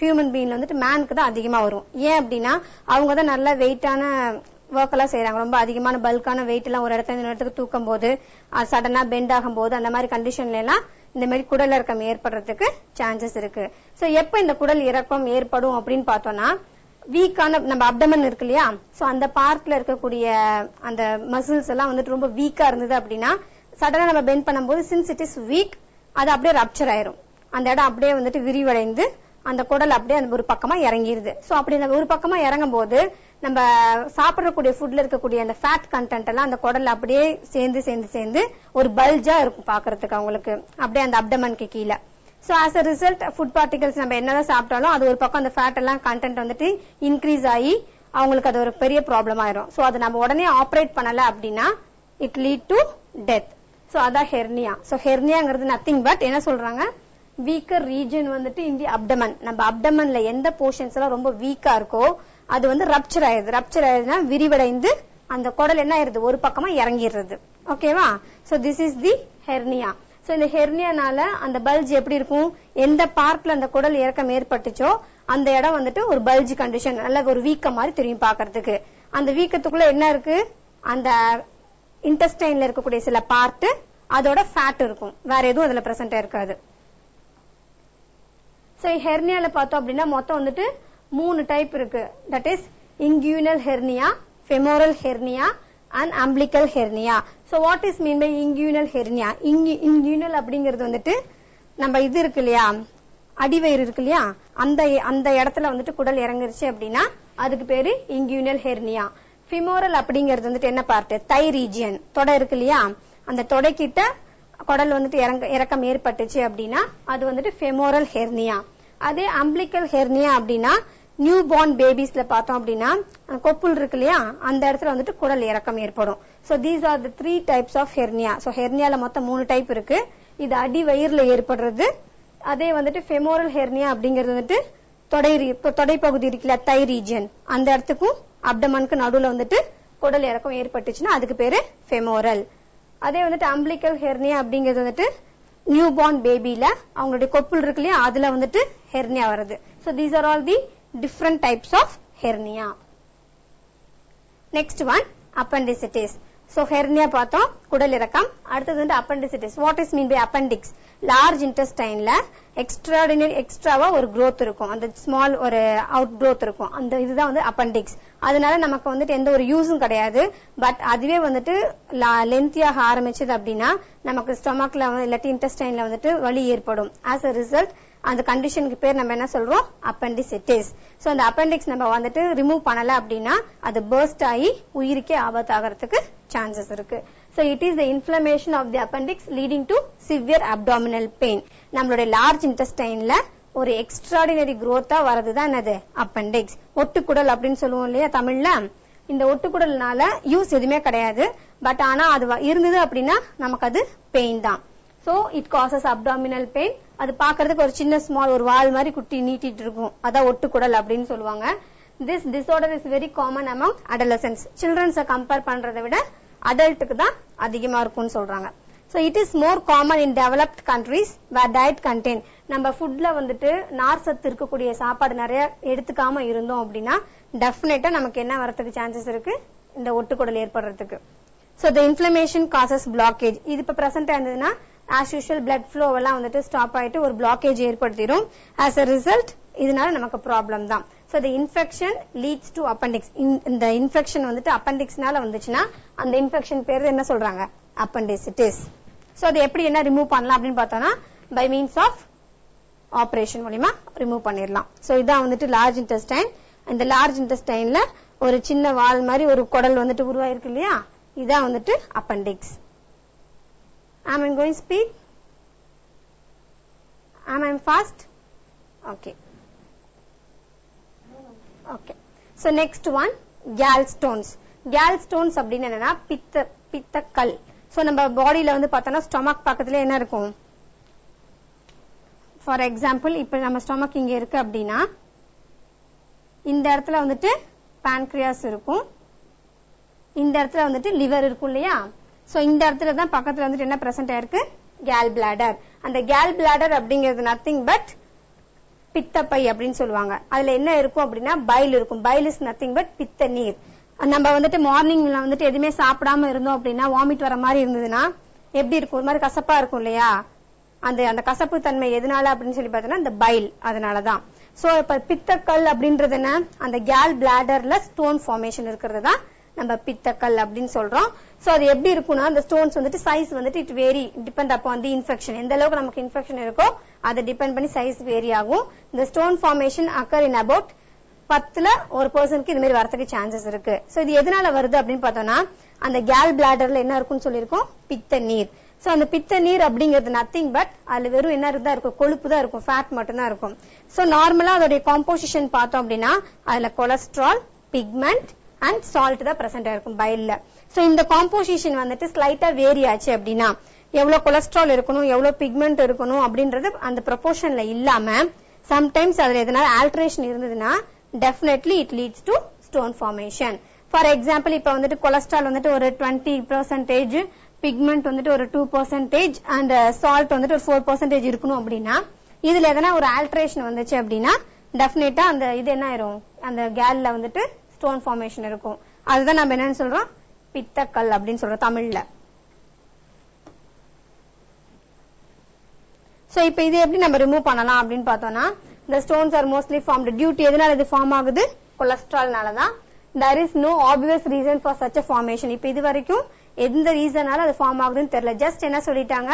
ஹியூமன் பீயிங்ல வந்துட்டு மேனுக்கு தான் அதிகமா வரும். ஏன் அப்படின்னா அவங்க தான் நல்ல வெயிட்டான ஒர்க் எல்லாம் செய்யறாங்க. ரொம்ப அதிகமான பல்கான வெயிட் எல்லாம் ஒரு இடத்துல இந்த இடத்துக்கு தூக்கும் போது சடனா பெண்ட் ஆகும் போது அந்த மாதிரி கண்டிஷன்ல எல்லாம் இந்த மாதிரி குடல் இறக்கம் ஏற்படுறதுக்கு சான்சஸ் இருக்கு. சோ எப்ப இந்த குடல் இறக்கம் ஏற்படும் அப்படின்னு பார்த்தோம்னா, வீக்கான நம்ம அப்டமன் இருக்கு இல்லையா, சோ அந்த பார்ட்ல இருக்கக்கூடிய அந்த மசில்ஸ் எல்லாம் வந்துட்டு ரொம்ப வீக்கா இருந்தது அப்படின்னா, சடனா நம்ம பெண்ட் பண்ணும்போது சின்ஸ் இட் இஸ் வீக், அது அப்படியே ரப்சர் ஆயிரும். அந்த இடம் அப்படியே வந்துட்டு விரிவடைந்து அந்த குடல் அப்படியே அந்த ஒரு பக்கமா இறங்கிருது. சோ அப்படி அந்த ஒரு பக்கமா இறங்கும் போது நம்ம சாப்பிடக்கூடிய ஃபுட்ல இருக்கக்கூடிய அந்த ஃபேட் கண்டென்ட் எல்லாம் அந்த குடல்ல அப்படியே சேர்ந்து சேர்ந்து சேர்ந்து ஒரு பல்ஜா இருக்கும் பாக்குறதுக்கு அவங்களுக்கு, அப்படியே அந்த அப்டமனுக்கு கீழே. So as a result food particles நம்ம என்னதான் சாப்பிட்டாலும் அது ஒரு பக்கம் அந்த ஃபேட் எல்லாம் கண்டென்ட் வந்துட்டு இன்க்ரீஸ் ஆகி அவங்களுக்கு அது ஒரு பெரிய ப்ராப்ளம் ஆயிரும். சோ அதை நம்ம உடனே ஆப்ரேட் பண்ணல அப்படின்னா it lead to death. So அதான் ஹெர்னியா. சோ ஹெர்னியாங்கிறது நத்திங் பட் என்ன சொல்றாங்க, வீக்கர் ரீஜன் வந்துட்டு இந்த அப்டமன், நம்ம அப்டமன்ல எந்த போர்ஷன்ஸ் எல்லாம் ரொம்ப வீக்கா இருக்கோ அது வந்து ரப்சர் ஆயிருது. ரப்சர் ஆயிருதுன்னா விரிவடைந்து அந்த குடல் என்ன ஆயிருது, ஒரு பக்கமா இறங்கிடுறது. ஓகேவா? So this is the hernia. So இந்த ஹெர்னியானால அந்த பல்ஜ் எப்படி இருக்கும், எந்த பார்ட்ல அந்த குடல் இறக்கம் ஏற்பட்டுச்சோ அந்த இடம் வந்துட்டு ஒரு பல்ஜ் கண்டிஷன், நல்ல ஒரு வீக்கம் மாதிரி தெரியும் பாக்குறதுக்கு. அந்த வீக்கத்துக்குள்ள என்ன இருக்கு, அந்த இன்டெஸ்டைன்ல இருக்கக்கூடிய சில பார்ட் அதோட ஃபேட் இருக்கும், வேற எதுவும் அதுல பிரசன்டா இருக்காது. சோ ஹெர்னியால பார்த்தோம் அப்படின்னா மொத்தம் வந்துட்டு 3 டைப் இருக்கு. That is inguinal hernia, femoral hernia and umbilical hernia. So what is mean by inguinal hernia? Inguinal அப்படிங்கிறது வந்துட்டு நம்ம இது இருக்கு இல்லையா, அடிவயிறு இருக்கு இல்லையா, அந்த இடத்துல வந்துட்டு குடல் இறங்குருச்சு அப்படின்னா அதுக்கு பேரு இங்குயினல் ஹெர்னியா. ஃபெமோரல் அப்படிங்கிறது வந்துட்டு என்ன பார்ட், தை ரீஜியன், தொடை இருக்கு இல்லையா, அந்த தொடைக்கிட்ட குடல் வந்துட்டு இறக்கம் ஏற்பட்டுச்சு அப்படின்னா அது வந்துட்டு ஃபெமோரல் ஹெர்னியா. அதே அம்பிளிக்கல் ஹெர்னியா அப்படின்னா நியூ பார்ன் பேபிஸ்ல பார்த்தோம் அப்படின்னா கொப்புள் இருக்கு இல்லையா, அந்த இடத்துல வந்துட்டு குடல் இறக்கம் ஏற்படும். So these are the 3 types of hernia. So ஹெர்னியால மொத்தம் 3 டைப் இருக்கு. இது அடி வயிறுல ஏற்படுறது. அதே வந்துட்டு ஃபெமோரல் ஹெர்னியா அப்படிங்கிறது வந்துட்டு தொடை பகுதி இருக்குல்ல, தை ரீஜியன், அந்த இடத்துக்கும் அப்டமனுக்கு நடுவுல வந்துட்டு குடல் இறக்கம் ஏற்பட்டுச்சுன்னா அதுக்கு பேரு ஃபெமோரல். அதே வந்துட்டு அம்பிளிக்கல் ஹெர்னியா அப்படிங்கிறது வந்துட்டு நியூ பார்ன் பேபில அவங்களுடைய கொப்புள் இருக்கு இல்லையா, அதுல வந்துட்டு ஹெர்னியா வருது. So these are all the different types of hernia. Next one appendicitis. So hernia பார்த்தோம், குடல் இறக்கம். அடுத்தது வந்து appendicitis. What is mean by appendix? Large இன்டெஸ்டைன்ல எக்ஸ்ட்ராவா ஒரு growth இருக்கும், அந்த ஸ்மால் ஒரு அவுட் growth இருக்கும், அந்த இதுதான் வந்து அப்பெண்டிக்ஸ். அதனால நமக்கு வந்துட்டு எந்த ஒரு யூஸும் கிடையாது. பட் அதுவே வந்துட்டு லென்த்தியாக ஆரம்பிச்சது அப்படின்னா நமக்கு ஸ்டொமக்ல இல்லாட்டி இன்டெஸ்டைன்ல வந்துட்டு வலி ஏற்படும். ஆஸ் அ ரிசல்ட் அந்த கண்டிஷனுக்கு பேர் நம்ம என்ன சொல்றோம், அப்பெண்டிசிட்டிஸ். சோ அந்த அப்பெண்டிக்ஸ் நம்ம வந்துட்டு ரிமூவ் பண்ணல அப்படின்னா அது பர்ஸ்ட் ஆகி உயிருக்கே ஆபத்தாகிறதுக்கு சான்சஸ் இருக்கு. So it is the inflammation of the appendix leading to severe abdominal pain. நம்மளுடைய லார்ஜ் இன்டெஸ்டைன்ல ஒரு எக்ஸ்ட்ராடினரி growth-ஆ வரதுதான் என்னது, அப்பெண்டிக்ஸ். ஒட்டுக்குடல் அப்படின்னு சொல்லுவோம் இல்லையா தமிழ்ல. இந்த ஒட்டுக்குடல்னால யூஸ் எதுவுமே கிடையாது. பட் ஆனா அது இருந்தது அப்படின்னா நமக்கு அது பெயின் தான். So it causes abdominal pain. அது பாக்குறதுக்கு ஒரு சின்ன ஸ்மால் ஒரு வால் மாதிரி குட்டி நீட்டிட்டு இருக்கும், அதான் ஒட்டுக்குடல் அப்படின்னு சொல்லுவாங்க. This disorder is very common among adolescents. Children's compare பண்றதை விட அடல்ட்டுக்கு தான் அதிகமா இருக்கும்னு சொல்றாங்க. So it is more common in developed countries where diet contain. நம்ம ஃபுட்ல வந்துட்டு நார் சத்து இருக்கக்கூடிய சாப்பாடு நிறைய எடுத்துக்காம இருந்தோம் அப்படின்னா டெஃபினட்டா நமக்கு என்ன வரதுக்கு சான்சஸ் இருக்கு, இந்த ஒட்டுக்குடல் ஏற்படுறதுக்கு. So the inflammation causes blockage. இது இப்ப பிரசன்ட் இருந்ததுன்னா as usual blood flow எல்லாம் வந்துட்டு ஸ்டாப் ஆயிட்டு ஒரு blockage ஏற்படுத்திடும். As a result இதனால நமக்கு ப்ராப்ளம் தான். So the infection leads to appendix. இந்த infection வந்துட்டு appendixனால வந்துச்சுன்னா அந்த infection பேர் என்ன சொல்றாங்க, appendicitis. So அது எப்படி என்ன ரிமூவ் பண்ணலாம் அப்படின்னு பார்த்தோம்னா by means of ஆபரேஷன் மூலமா ரிமூவ் பண்ணிடலாம். So இதான் வந்துட்டு லார்ஜ் இன்டெஸ்டைன். இந்த லார்ஜ் இன்டெஸ்டைன்ல ஒரு சின்ன வால் மாதிரி ஒரு குடல் வந்துட்டு உருவாயிருக்கு இல்லையா, இதான் வந்துட்டு appendix. Am I going speed? Am I fast? Okay. Okay. So next one, gallstones. Gallstones அப்படின்னா என்னன்னா பித்தக்கல். So நம்ம பாடியில வந்து பார்த்தோம்னா ஸ்டொமக் பக்கத்துல என்ன இருக்கும், ஃபார் எக்ஸாம்பிள் இப்ப நம்ம ஸ்டொமக் இங்க இருக்கு அப்படின்னா இந்த இடத்துல வந்துட்டு pancreas இருக்கும், இந்த இடத்துல வந்துட்டு லிவர் இருக்கும் இல்லையா. சோ இந்த இடத்துல தான் பக்கத்துல வந்துட்டு என்ன பிரசன்ட் ஆயிருக்கு, கேல் பிளாடர். அந்த கேல் பிளாடர் அப்படிங்கிறது நத்திங் பட் பித்தப்பை அப்படின்னு சொல்லுவாங்க. அதுல என்ன இருக்கும் அப்படின்னா பைல் இருக்கும். பைல் இஸ் நத்திங் பட் பித்த நீர். நம்ம வந்துட்டு மார்னிங்ல வந்துட்டு எதுவுமே சாப்பிடாம இருந்தோம் அப்படின்னா வாமிட் வர மாதிரி இருந்ததுன்னா எப்படி இருக்கும், ஒரு மாதிரி கசப்பா இருக்கும் இல்லையா, அந்த கசப்பு தன்மை எதனால அப்படின்னு சொல்லி பார்த்தோம்னா இந்த பைல் அதனாலதான். சோ இப்ப பித்தக்கல் அப்படின்றது என்ன, அந்த கேல் பிளாடர்ல ஸ்டோன் ஃபார்மேஷன் இருக்கிறது தான் நம்ம பித்தக்கல் அப்படின்னு சொல்றோம். சோ அது எப்படி இருக்கும்னா அந்த ஸ்டோன்ஸ் வந்துட்டு சைஸ் வந்துட்டு it very depend upon the infection. எந்த அளவுக்கு நமக்கு இன்ஃபெக்ஷன் இருக்கோ அதை டிபெண்ட் பண்ணி சைஸ் வேரி ஆகும். இந்த stone formation occur in about 10ல ஒரு பர்சனுக்கு இது மாதிரி வரதுக்கு சான்சஸ் இருக்கு. சோ இது எதனால வருது அப்படின்னு பார்த்தோம்னா அந்த கேல் பிளாடர்ல என்ன இருக்கும்னு சொல்லியிருக்கோம், பித்த நீர். சோ அந்த பித்த நீர் அப்படிங்கிறது நத்திங் பட் அதுல வெறும் என்ன தான் இருக்கும், கொழுப்பு தான் இருக்கும், ஃபேட் மட்டும் தான் இருக்கும். சோ நார்மலா அதோட காம்போசிஷன் பார்த்தோம் அப்படின்னா அதுல கொலஸ்ட்ரால், பிக்மெண்ட் அண்ட் சால்ட் தான் பிரசன்ட் இருக்கும் பைல்ல. சோ இந்த காம்போசிஷன் வந்துட்டு ஸ்லைட்டா வேரி ஆச்சு அப்படின்னா எவ்வளவு கொலஸ்ட்ரால் இருக்கணும், எவ்வளவு பிக்மெண்ட் இருக்கணும் அப்படின்றது அந்த ப்ரொபோர்ஷன்ல இல்லாம சம்டைம்ஸ் அதுல எதனால ஆல்டரேஷன் இருந்ததுன்னா definitely it leads to stone formation. For example, இப்ப வந்துட்டு கொலஸ்ட்ரால் வந்துட்டு ஒரு 20%, பிக்மெண்ட் வந்துட்டு ஒரு 2% and சால்ட் வந்துட்டு ஒரு 4% இருக்கணும் அப்படின்னா இதுல எதனா ஒரு ஆல்டரேஷன் வந்துச்சு அப்படின்னா டெஃபினட்டா அந்த இது என்ன ஆயிரும், அந்த கேல்ல வந்துட்டு ஸ்டோன் ஃபார்மேஷன் இருக்கும். அதுதான் நம்ம என்னன்னு சொல்றோம், பித்தக்கல் அப்படின்னு சொல்றோம் தமிழ்ல. சோ இப்ப இது எப்படி நம்ம ரிமூவ் பண்ணலாம் அப்படின்னு பார்த்தோம்னா the stones are mostly formed due to எதனால இது ஃபார்ம் ஆகுது, கொலஸ்ட்ரால்னால தான். there is no obvious reason for such a formation. இப்ப இது வரைக்கும் எந்த ரீசனால அது ஃபார்ம் ஆகுதுன்னு தெரியல. ஜஸ்ட் என்ன சொல்லிட்டாங்க,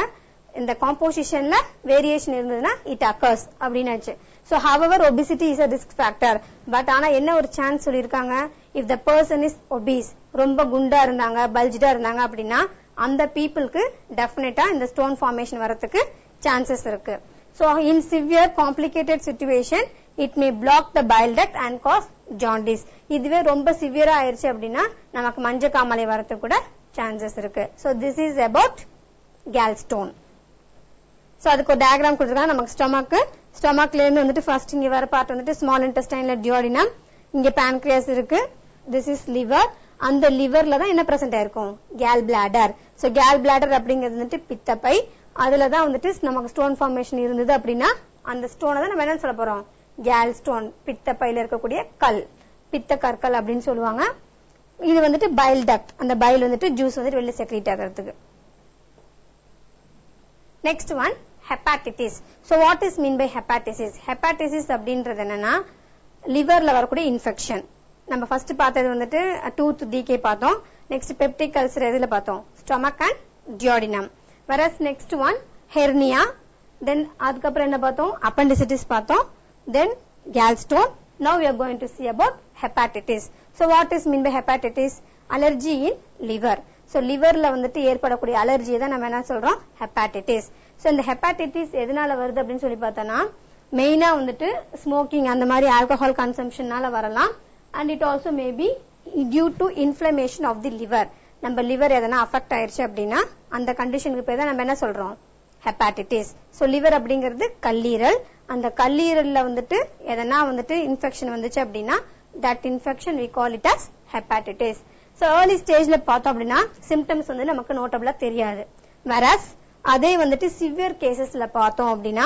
இந்த காம்போசிஷன்ல வேரியேஷன் இருந்ததுன்னா இட் அக்கர்ஸ் அப்படின்னாச்சு. so however obesity is a risk factor. But ஆனா என்ன ஒரு சான்ஸ் சொல்லிருக்காங்க, if the person is obese, ரொம்ப குண்டா இருந்தாங்க, பல்ஜ்டா இருந்தாங்க அப்படின்னா அந்த பீப்புளுக்கு டெஃபினட்டா இந்த ஸ்டோன் ஃபார்மேஷன் வரதுக்கு சான்சஸ் இருக்கு. So in severe complicated situation it may block the bile duct and cause jaundice. இதுவே ரொம்ப சிவியரா ஆயிருச்சு அப்படின்னா நமக்கு மஞ்சக்காமலை வரதுக்கு கூட சான்சஸ் இருக்கு. So this is about gallstone. So அதுக்கு ஒரு டயகிராம் கொடுத்திருக்காங்க. நமக்கு ஸ்டொமக்ல இருந்து வந்துட்டு ஃபர்ஸ்ட் இங்க வர பார்ட் வந்துட்டு ஸ்மால் இன்டெஸ்டைன்ல டியோடினம், இங்க pancreas இருக்கு, this is liver. அந்த லிவர்ல தான் என்ன பிரசன்ட் ஆயிருக்கும், Khel bladder. So Khel bladder அப்படிங்கிறது வந்துட்டு பித்தப்பை, அதுலதான் வந்துட்டு நமக்கு ஸ்டோன் ஃபார்மேஷன் இருந்தது அப்படின்னா அந்த ஸ்டோனை தான் நம்ம என்ன சொல்ல போறோம், கேல் ஸ்டோன், பித்தப்பையில இருக்கக்கூடிய கல், பித்த கற்கள் அப்படின்னு சொல்லுவாங்க. இது வந்துட்டு பைல் டக்ட், அந்த பைல் வந்துட்டு ஜூஸ் வந்துட்டு வெளில செக்ரீட் ஆகிறதுக்கு. Next one hepatitis. So what is mean by hepatitis? Hepatitis அப்படின்றது என்னன்னா லிவர்ல வரக்கூடிய இன்ஃபெக்ஷன். நம்ம ஃபர்ஸ்ட் பார்த்தது வந்துட்டு டூத் டிகே பார்த்தோம். நெக்ஸ்ட் பெப்டிக் அல்சர் எதுல பார்த்தோம், stomach and duodenum. whereas next one hernia, then அதுக்கப்புறம் என்ன பார்த்தோம், appendicitis பார்த்தோம், then gallstone. now we are going to see about hepatitis. so what is mean by hepatitis? allergy in liver. so liverல வந்துட்டு ஏற்படக்கூடிய அலர்ஜி தான் நம்ம என்ன சொல்றோம், hepatitis. so இந்த hepatitis எதனால வருது அப்படின்னு சொல்லி பார்த்தோம்னா மெயினா வந்துட்டு ஸ்மோக்கிங் அந்த மாதிரி ஆல்கஹால் கன்சம்ஷன்னால வரலாம். and it also may be due to inflammation of the liver. நம்ம லிவர் எதனா அஃபெக்ட் ஆயிருச்சு அப்படின்னா அந்த கண்டிஷனுக்கு பேர் தான் நம்ம என்ன சொல்றோம், ஹெப்பாட்டிட்டிஸ். சோ லிவர் அப்படிங்கிறது கல்லீரல், அந்த கல்லீரல்ல வந்துட்டு எதனா வந்துட்டு இன்ஃபெக்ஷன் வந்துச்சு அப்படின்னா that infection we call it as hepatitis. So early ஸ்டேஜ்ல பார்த்தோம் அப்படின்னா சிம்டம்ஸ் வந்து நமக்கு நோட்டபிளா தெரியாது. whereas அதே வந்துட்டு சிவியர் கேசஸ்ல பார்த்தோம் அப்படின்னா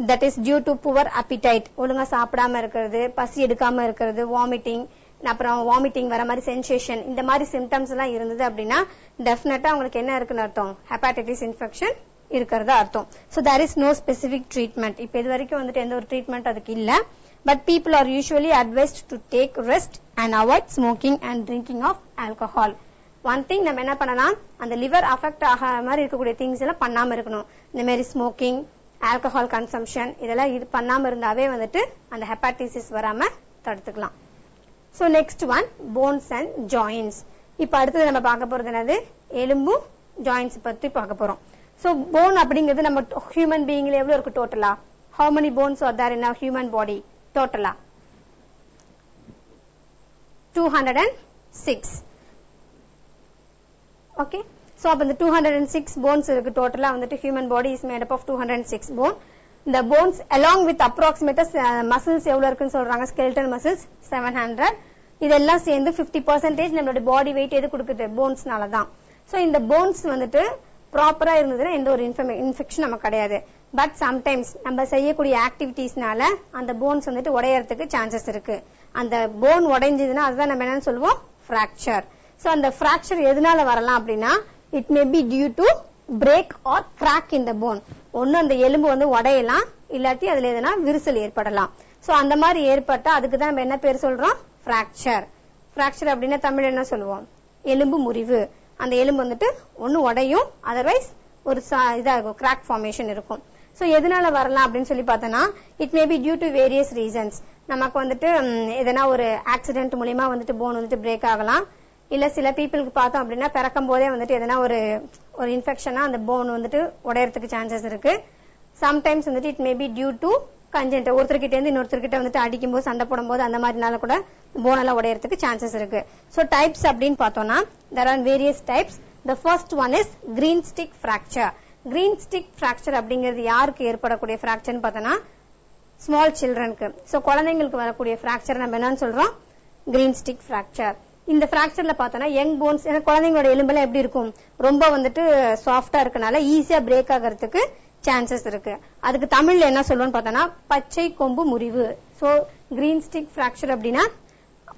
that is due to poor appetite, ஒழுங்கா சாப்பிடாம இருக்கிறது, பசி எடுக்காம இருக்கிறது, வாமிட்டிங், அப்புறம் வாமிட்டிங் வர மாதிரி சென்சேஷன், இந்த மாதிரி சிம்டம்ஸ் எல்லாம் இருந்தது அப்படின்னா டெஃபினட்டா உங்களுக்கு என்ன இருக்குன்னு அர்த்தம், ஹெப்பாட்டிட்டிஸ் இன்ஃபெக்ஷன் இருக்கிறதா அர்த்தம். So there is no specific treatment. இப்ப இது வரைக்கும் வந்துட்டு எந்த ஒரு ட்ரீட்மெண்ட் அதுக்கு இல்ல. But people are usually advised to take rest and avoid smoking and drinking of alcohol. One thing நம்ம என்ன பண்ணலாம், அந்த லிவர் அஃபெக்ட் ஆக மாதிரி இருக்கக்கூடிய திங்ஸ் எல்லாம் பண்ணாம இருக்கணும். இந்த மாதிரி ஸ்மோக்கிங், ஆல்கஹால் கன்சம்ஷன் இதெல்லாம் இது பண்ணாம இருந்தாவே வந்துட்டு அந்த ஹெப்பாட்டிசிஸ் வராம தடுத்துக்கலாம். So next one bones and joints. இப்ப அடுத்து நம்ம பார்க்க போறது என்னது, எலும்பு ஜாயின்ஸ் பத்தி பார்க்க போறோம். So bone அப்படிங்கிறது நம்ம ஹியூமன் பீயிங்ல எவ்வளவு இருக்கு டோட்டலா, how many bones are there in our human body டோட்டலா 206. okay, so அப்ப இந்த 206 bones இருக்கு டோட்டலா வந்துட்டு human body is made up of 206 bone. the bones along with approximate muscles எவ்வளவு இருக்குன்னு சொல்றாங்க, skeletal muscles 700. இதெல்லாம் சேர்ந்து 50% நம்மளோட பாடி வெயிட் எது கொடுக்குது, போன்ஸ்னால தான். சோ இந்த போன்ஸ் வந்துட்டு ப்ராப்பரா இருந்ததுன்னா எந்த ஒரு இன்ஃபெக்ஷன் நமக்கு கிடையாது. பட் சம்டைம்ஸ் நம்ம செய்யக்கூடிய ஆக்டிவிட்டிஸ்னால அந்த போன்ஸ் வந்துட்டு உடையறதுக்கு சான்சஸ் இருக்கு. அந்த போன் உடைஞ்சதுன்னா அதுதான் நம்ம என்னன்னு சொல்லுவோம், ஃபிராக்சர். சோ அந்த ஃபிராக்சர் எதனால வரலாம் அப்படின்னா it may be due to break or crack in the bone. ஒன்னு அந்த எலும்பு வந்து உடையலாம், இல்லாட்டி அதுல எதனா விரிசல் ஏற்படலாம். சோ அந்த மாதிரி ஏற்பட்டா அதுக்கு தான் நம்ம என்ன பேர் சொல்றோம்? fracture. fracture அப்படின்னா தமிழ் என்ன சொல்லுவோம்? எலும்பு முறிவு. அந்த எலும்பு வந்துட்டு ஒன்னு உடையும், அதர்வைஸ் ஒரு இதா இருக்கும், கிராக் ஃபார்மேஷன் இருக்கும். சோ எதனால வரலாம் அப்படின்னு சொல்லி பார்த்தோம்னா it may be due to various reasons. நமக்கு வந்துட்டு எதனா ஒரு ஆக்சிடென்ட் மூலமா வந்துட்டு போன் வந்துட்டு பிரேக் ஆகலாம். இல்ல சில பீப்புளுக்கு பார்த்தோம் அப்படின்னா பிறக்கும் போதே வந்துட்டு எதனா ஒரு இன்ஃபெக்ஷனா அந்த போன் வந்துட்டு உடையறதுக்கு சான்சஸ் இருக்கு. சம்டைம்ஸ் வந்துட்டு it may be due to congenital, ஒருத்தர்கிட்ட இருந்து இன்னொருத்தர்கிட்ட வந்துட்டு அடிக்கும் போது சண்டை போடும் போது அந்த மாதிரினால கூட போன் எல்லாம் உடையறதுக்கு சான்சஸ் இருக்கு. சோ டைப்ஸ் அப்படின்னு பார்த்தோம்னா there are various types. The first one is green stick fracture. green stick fracture அப்படிங்கிறது யாருக்கு ஏற்படக்கூடிய fracture பார்த்தோம்னா ஸ்மால் சில்ட்ரனுக்கு. சோ குழந்தைங்களுக்கு வரக்கூடிய fracture நம்ம என்னன்னு சொல்றோம்? green stick fracture. இந்த fractureல பார்த்தோம்னா யங் போன்ஸ், குழந்தைங்களோட எலும்பெல்லாம் எப்படி இருக்கும்? ரொம்ப வந்துட்டு சாஃப்டா இருக்கனால ஈஸியா பிரேக் ஆகிறதுக்கு சான்சஸ் இருக்கு. அதுக்கு தமிழ்ல என்ன சொல்லுவோம்னு பார்த்தோம்னா பச்சை கொம்பு முறிவு. சோ green stick fracture அப்படின்னா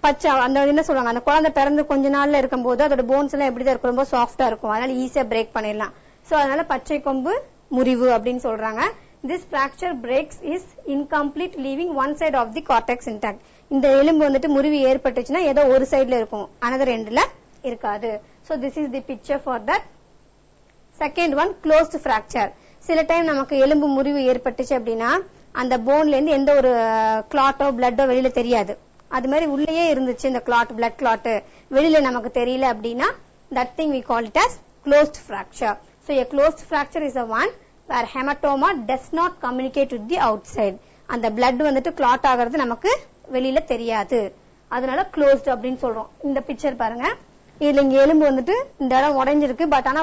பச்சை அந்த என்ன சொல்லுவாங்க, அந்த குழந்தை பிறந்து கொஞ்ச நாள்ல இருக்கும் போது அதோட போன்ஸ் எல்லாம் எப்படிதான் இருக்கும்? ரொம்ப சாஃப்டா இருக்கும், அதனால ஈஸியா பிரேக் பண்ணிடலாம். சோ அதனால பச்சை கொம்பு முறிவு அப்படின்னு சொல்றாங்க. This fracture breaks is incomplete, leaving one side of the cortex intact. இந்த எலும்பு வந்துட்டு முறிவு ஏற்பட்டுச்சுன்னா ஏதோ ஒரு சைடுல இருக்கும், another endல இருக்காது. So this is the picture for that. Second one, closed fracture. சில டைம் நமக்கு எலும்பு முறிவு ஏற்பட்டுச்சு அப்படின்னா அந்த போன்ல இருந்து எந்த ஒரு கிளாட்டோ பிளட்டோ வெளியில தெரியாது. அது மாதிரி உள்ளேயே இருந்துச்சு இந்த கிளாட், பிளட் கிளாட் வெளியில நமக்கு தெரியல அப்படின்னா that thing we call it as closed fracture. So a closed fracture is a one where hematoma does not communicate with the outside. அந்த blood வந்துட்டு கிளாட் ஆகிறது நமக்கு வெளியில தெரியாது, அதனால closed அப்படின்னு சொல்றோம். இந்த பிக்சர் பாருங்க, இதுல இங்க எலும்பு வந்துட்டு இந்த இடம் உடைஞ்சிருக்கு, பட் ஆனா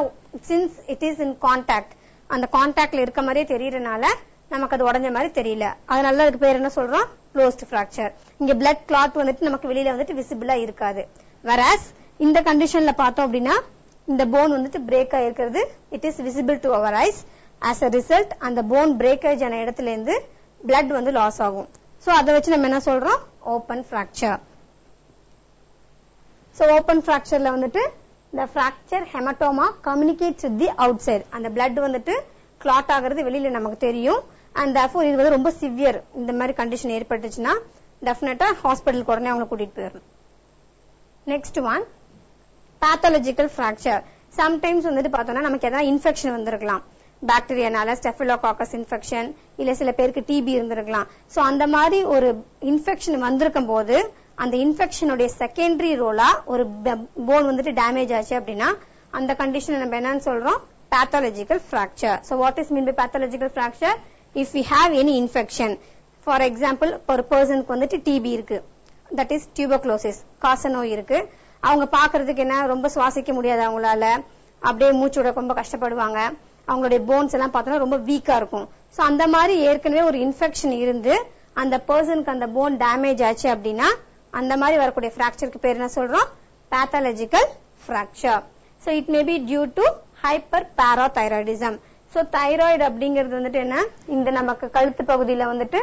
since it is in contact, அந்த கான்டாக்ட்ல இருக்க மாதிரியே தெரியறதுனால நமக்கு அது உடைஞ்ச மாதிரி தெரியல, அதனால அதுக்கு பேர் என்ன சொல்றோம்? closed fracture. இங்க blood clot வந்துட்டு நமக்கு வெளியில வந்துட்டு விசிபிளா இருக்காது. whereas இந்த கண்டிஷன்ல பார்த்தோம் அப்படின்னா இந்த போன் வந்துட்டு break ஆயிருக்கிறது it is visible to our eyes. as a result அந்த போன் பிரேக்கேஜ் ஆன இடத்துல இருந்து blood வந்து லாஸ் ஆகும். சோ அதை வச்சு நம்ம என்ன சொல்றோம்? Open fracture. சோ ஓபன் fractureல வந்துட்டு the fracture hematoma communicates with the outside. அந்த blood வந்துட்டு clot ஆகிறது வெளியில நமக்கு தெரியும். and therefore இது வந்து ரொம்ப சிவியர். இந்த மாதிரி கண்டிஷன் ஏற்பட்டுச்சுன்னா டெஃபினட்டா ஹாஸ்பிடலுக்கு உடனே அவங்க கூட்டிட்டு போயிடணும். Next one, pathological fracture. Sometimes வந்துட்டு பார்த்தோம்னா நமக்கு எதாவது இன்ஃபெக்ஷன் வந்திருக்கலாம், பாக்டீரியானால ஸ்டெஃபிலோகாக்கஸ் இன்ஃபெக்ஷன், இல்ல சில பேருக்கு டிபி இருந்திருக்கலாம். சோ அந்த மாதிரி ஒரு இன்ஃபெக்ஷன் வந்திருக்கும் போது அந்த இன்ஃபெக்ஷனுடைய செகண்டரி ரோலா ஒரு போன் வந்துட்டு டேமேஜ் ஆச்சு அப்படின்னா அந்த கண்டிஷன் நம்ம என்னன்னு சொல்றோம்? pathological fracture. So what is mean by pathological fracture? If we have any infection, for example ஒரு பர்சனுக்கு வந்துட்டு டிபி இருக்கு, that is tuberculosis, காசநோய் இருக்கு, அவங்க பாக்குறதுக்கு என்ன ரொம்ப சுவாசிக்க முடியாது, அவங்களால அப்படியே மூச்சு விட ரொம்ப கஷ்டப்படுவாங்க, அவங்களுடைய போன்ஸ் எல்லாம் பார்த்தோம்னா ரொம்ப வீக்கா இருக்கும். சோ அந்த மாதிரி ஏற்கனவே ஒரு இன்ஃபெக்ஷன் இருந்து அந்த பர்சனுக்கு அந்த போன் டேமேஜ் ஆச்சு அப்படின்னா அந்த மாதிரி வரக்கூடிய ஃபிராக்சருக்கு பேர் என்ன சொல்றோம்? pathological fracture. So it may be due to hyperparathyroidism. So thyroid அப்படிங்கிறது வந்துட்டு என்ன, இந்த நமக்கு கழுத்து பகுதியில வந்துட்டு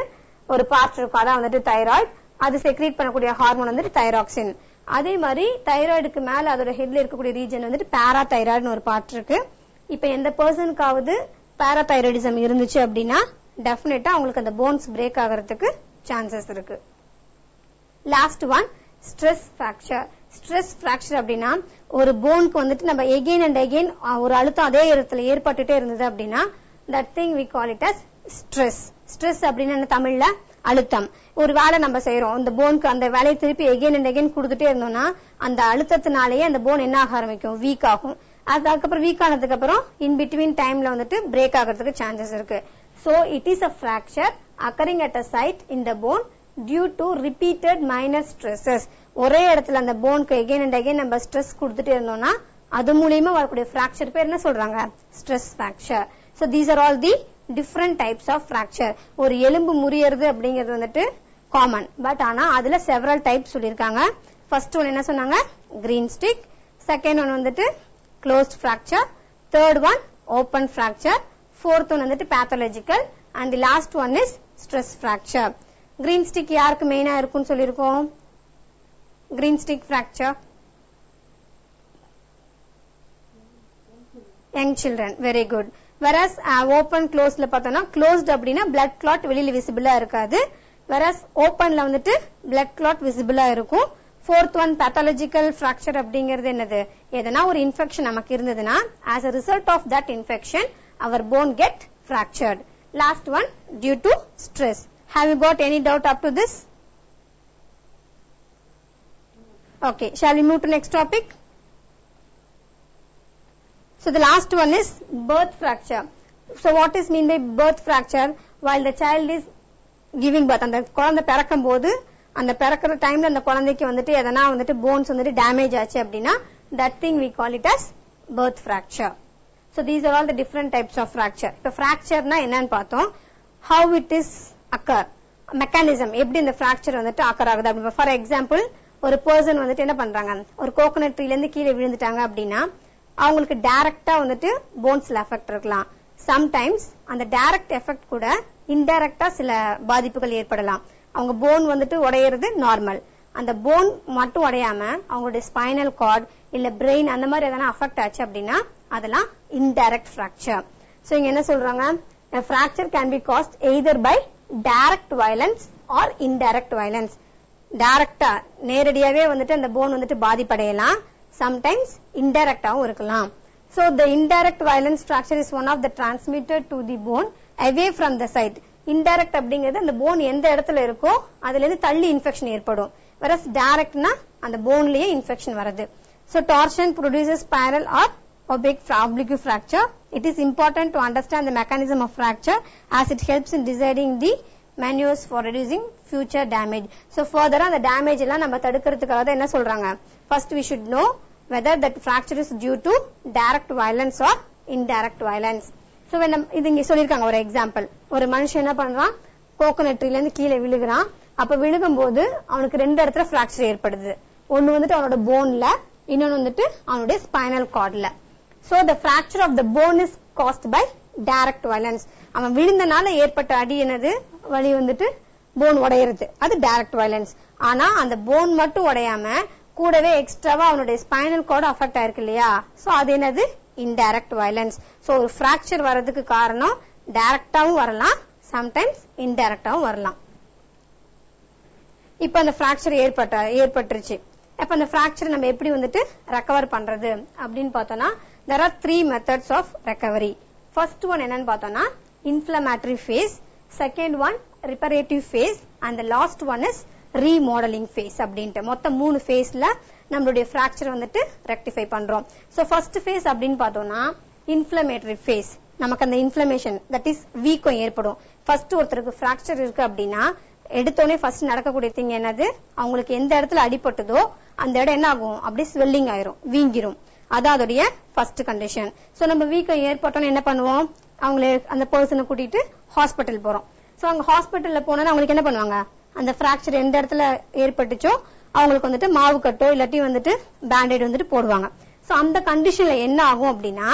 ஒரு பார்ட் இருக்கும், அதான் வந்துட்டு தைராய்டு. அது செக்ரீட் பண்ணக்கூடிய ஹார்மோன் வந்துட்டு தைராக்சின். அதே மாதிரி தைராய்டுக்கு மேல அதோட ஹெட்ல இருக்கக்கூடிய ரீஜன் வந்துட்டு பாராதைராய்டுன்னு ஒரு பார்ட் இருக்கு. இப்ப எந்த பர்சனுக்காவது பாராதைராய்டிசம் இருந்துச்சு அப்படின்னா டெஃபினட்டா அவங்களுக்கு அந்த போன்ஸ் பிரேக் ஆகிறதுக்கு சான்சஸ் இருக்கு. Last one, stress fracture. Stress fracture அப்படின்னா ஒரு போனுக்கு வந்துட்டு நம்ம எகெயின் அண்ட் எகெயின் ஒரு அழுத்தம் அதே இடத்துல ஏற்பட்டுட்டே இருந்தது அப்படின்னா that thing we call it as stress. Stress அப்படின்னு தமிழ்ல அழுத்தம். ஒரு வேலை நம்ம செய்யறோம், அந்த போனுக்கு அந்த வேலையை திருப்பி எகெயின் அண்ட் எகெயின் கொடுத்துட்டே இருந்தோம்னா அந்த அழுத்தத்தினாலேயே அந்த போன் என்ன ஆக ஆரம்பிக்கும்? வீக் ஆகும். அதுக்கப்புறம் வீக் ஆனதுக்கு அப்புறம் இன் பிட்வீன் டைம்ல வந்துட்டு பிரேக் ஆகிறதுக்கு சான்சஸ் இருக்கு. So it is a fracture occurring at a site in the bone due to repeated minor stresses. ஒரே இடத்துல அந்த போனுக்கு எகெயின் அண்ட் எகெயின் நம்ம ஸ்ட்ரெஸ் கொடுத்துட்டே இருந்தோம்னா அது மூலியமா வரக்கூடிய ஃபிராக்சர் பேர் என்ன சொல்றாங்க? Stress fracture. So these are all the different types of fracture. ஒரு எலும்பு முறியறது அப்படிங்கிறது வந்துட்டு காமன், பட் ஆனா அதுல செவரல் டைப்ஸ் சொல்லிருக்காங்க. ஃபர்ஸ்ட் ஒன் என்ன சொன்னாங்க? Green stick. செகண்ட் ஒன் வந்துட்டு closed fracture. third one open fracture. fourth one வந்துட்டு pathological and the last one is stress fracture. green stick யாருக்கு மெயினா இருக்கும்னு சொல்லிருக்கோம்? green stick fracture young children. Very good. Whereas open closed la pathona closed அப்படினா blood clot வெளியில visible இருக்காது. Whereas open la வந்துட்டு blood clot visible இருக்கும். Fourth one, pathological fracture அப்படிங்கிறது என்னது? எதனா ஒரு infection நமக்கு இருந்ததுனா as a result of that infection our bone get fractured. Last one, due to stress. Have you got any doubt up to this? Okay, shall we move to next topic? So the last one is birth fracture. So what is mean by birth fracture? While the child is giving birth, அந்த குழந்தை பிறக்கும் போது அந்த பிறக்கிற டைம்ல அந்த குழந்தைக்கு வந்துட்டு எதனா வந்துட்டு போன்ஸ் வந்துட்டு டேமேஜ் ஆச்சு அப்படின்னா that thing we call it as birth fracture. So these are all the different types of fracture. இப்ப fractureனா என்னன்னு பார்த்தோம். How it is occur, mechanism எப்படி இந்த fracture வந்துட்டு occur ஆகுது அப்படி. For example, ஒரு பர்சன் வந்துட்டு என்ன பண்றாங்க, ஒரு கோகனட் ட்ரீல இருந்து கீழே விழுந்துட்டாங்க அப்படின்னா அவங்களுக்கு டைரக்டா வந்துட்டு போன்ஸ்ல எஃபெக்ட் இருக்கலாம். சம்டைம்ஸ் அந்த டைரக்ட் எஃபெக்ட் கூட இன்டைரக்டா சில பாதிப்புகள் ஏற்படலாம். அவங்க போன் வந்துட்டு உடையிறது நார்மல், அந்த போன் மட்டும் உடையாம அவங்களுடைய ஸ்பைனல் கார்டு இல்ல பிரெயின் அந்த மாதிரி எதனா அஃபெக்ட் ஆச்சு அப்படின்னா அதெல்லாம் இன்டைரக்ட் ஃபிராக்சர். சோ இங்க என்ன சொல்றாங்க, a fracture can be caused either by direct violence or indirect violence. டைரக்டா நேரடியாவே வந்துட்டு அந்த போன் வந்துட்டு பாதிப்படையலாம், சம்டைம்ஸ் இன்டைரக்டாவும் இருக்கலாம். So the indirect violence fracture is one of the transmitted to the bone away from the site. Indirect அப்படிங்கிறது அந்த போன் எந்த இடத்துல இருக்கோ அதுல இருந்து தள்ளி இன்ஃபெக்ஷன் ஏற்படும். whereas directனா அந்த போன்லயே இன்ஃபெக்ஷன் வருது. So torsion produces spiral or oblique fracture. It is important to understand the mechanism of fracture as it helps in deciding the maneuvers for reducing future damage. So further அந்த டேமேஜ் எல்லாம் நம்ம தடுக்கிறதுக்காக தான் என்ன சொல்றாங்க, first we should know whether that fracture is due to direct violence or indirect violence. So when இது இங்க சொல்லிருக்காங்க ஒரு எக்ஸாம்பிள், ஒரு மனுஷன் என்ன பண்றான், கோகனட் ட்ரீல இருந்து கீழே விழுகுறான். அப்ப விழுகும் போது அவனுக்கு ரெண்டு இடத்துல fracture ஏற்படுது. ஒன்னு வந்துட்டு அவனோட போன்ல, இன்னொன்னு வந்துட்டு அவனுடைய spinal கார்ட்ல. So the fracture of the bone is caused by direct violence. அவன் விழுந்தனால ஏற்பட்ட அடி என்னது, வலி வந்துட்டு போன் உடையிறது, அது டைரக்ட் வயலன்ஸ். ஆனா அந்த போன் மட்டும் உடையாம கூடவே எக்ஸ்ட்ராவா அவனுடைய ஸ்பைனல் கார்டு அஃபெக்ட் ஆயிருக்கு இல்லையா, சோ அது என்னது இன்டைரக்ட் வயலன்ஸ். சோ ஒரு பிராக்சர் வர்றதுக்கு காரணம் டைரக்டாவும் வரலாம், சம்டைம்ஸ் இன்டைரக்டாவும் வரலாம். இப்ப அந்த பிராக்சர் ஏற்பட்டுருச்சு. அப்ப அந்த பிராக்சர் நம்ம எப்படி வந்துட்டு ரெக்கவர் பண்றது அப்படின்னு பார்த்தோம்னா there are 3 methods of recovery. First one என்னன்னு பார்த்தோம்னா inflammatory phase, second one reparative phase and the last one is remodeling phase அப்படின்ட்டு மொத்தம் 3 ஃபேஸ்ல நம்மளுடைய ஃபிராக்சர் வந்துட்டு ரெக்டிஃபை பண்றோம். சோ ஃபர்ஸ்ட் ஃபேஸ் அப்படின்னு பார்த்தோம்னா இன்ஃப்ளமேட்டரி ஃபேஸ். நமக்கு அந்த இன்ஃப்ளமேஷன் தட் இஸ் வீக்கம் ஏற்படும். ஃபர்ஸ்ட் ஒருத்தருக்கு ஃபிராக்சர் இருக்கு அப்படின்னா எடுத்தோடனே ஃபர்ஸ்ட் நடக்கக்கூடிய திங் என்னது, அவங்களுக்கு எந்த இடத்துல அடிபட்டதோ அந்த இடம் என்ன ஆகும், அப்படியே ஸ்வெல்லிங் ஆயிரும், வீங்கிரும். அதான் அதோடைய ஃபர்ஸ்ட் கண்டிஷன். சோ நம்ம வீக்கம் ஏற்பட்டோன்னு என்ன பண்ணுவோம், அவங்கள அந்த பர்சனை கூட்டிட்டு ஹாஸ்பிட்டல் போறோம். சோ அங்க ஹாஸ்பிட்டல்ல போனா அவங்களுக்கு என்ன பண்ணுவாங்க, அந்த பிராக்சர் எந்த இடத்துல ஏற்பட்டுச்சோ அவங்களுக்கு வந்துட்டு மாவு கட்டோ இல்லாட்டி வந்துட்டு பேண்டேட் வந்துட்டு போடுவாங்க. சோ அந்த கண்டிஷன்ல என்ன ஆகும் அப்படின்னா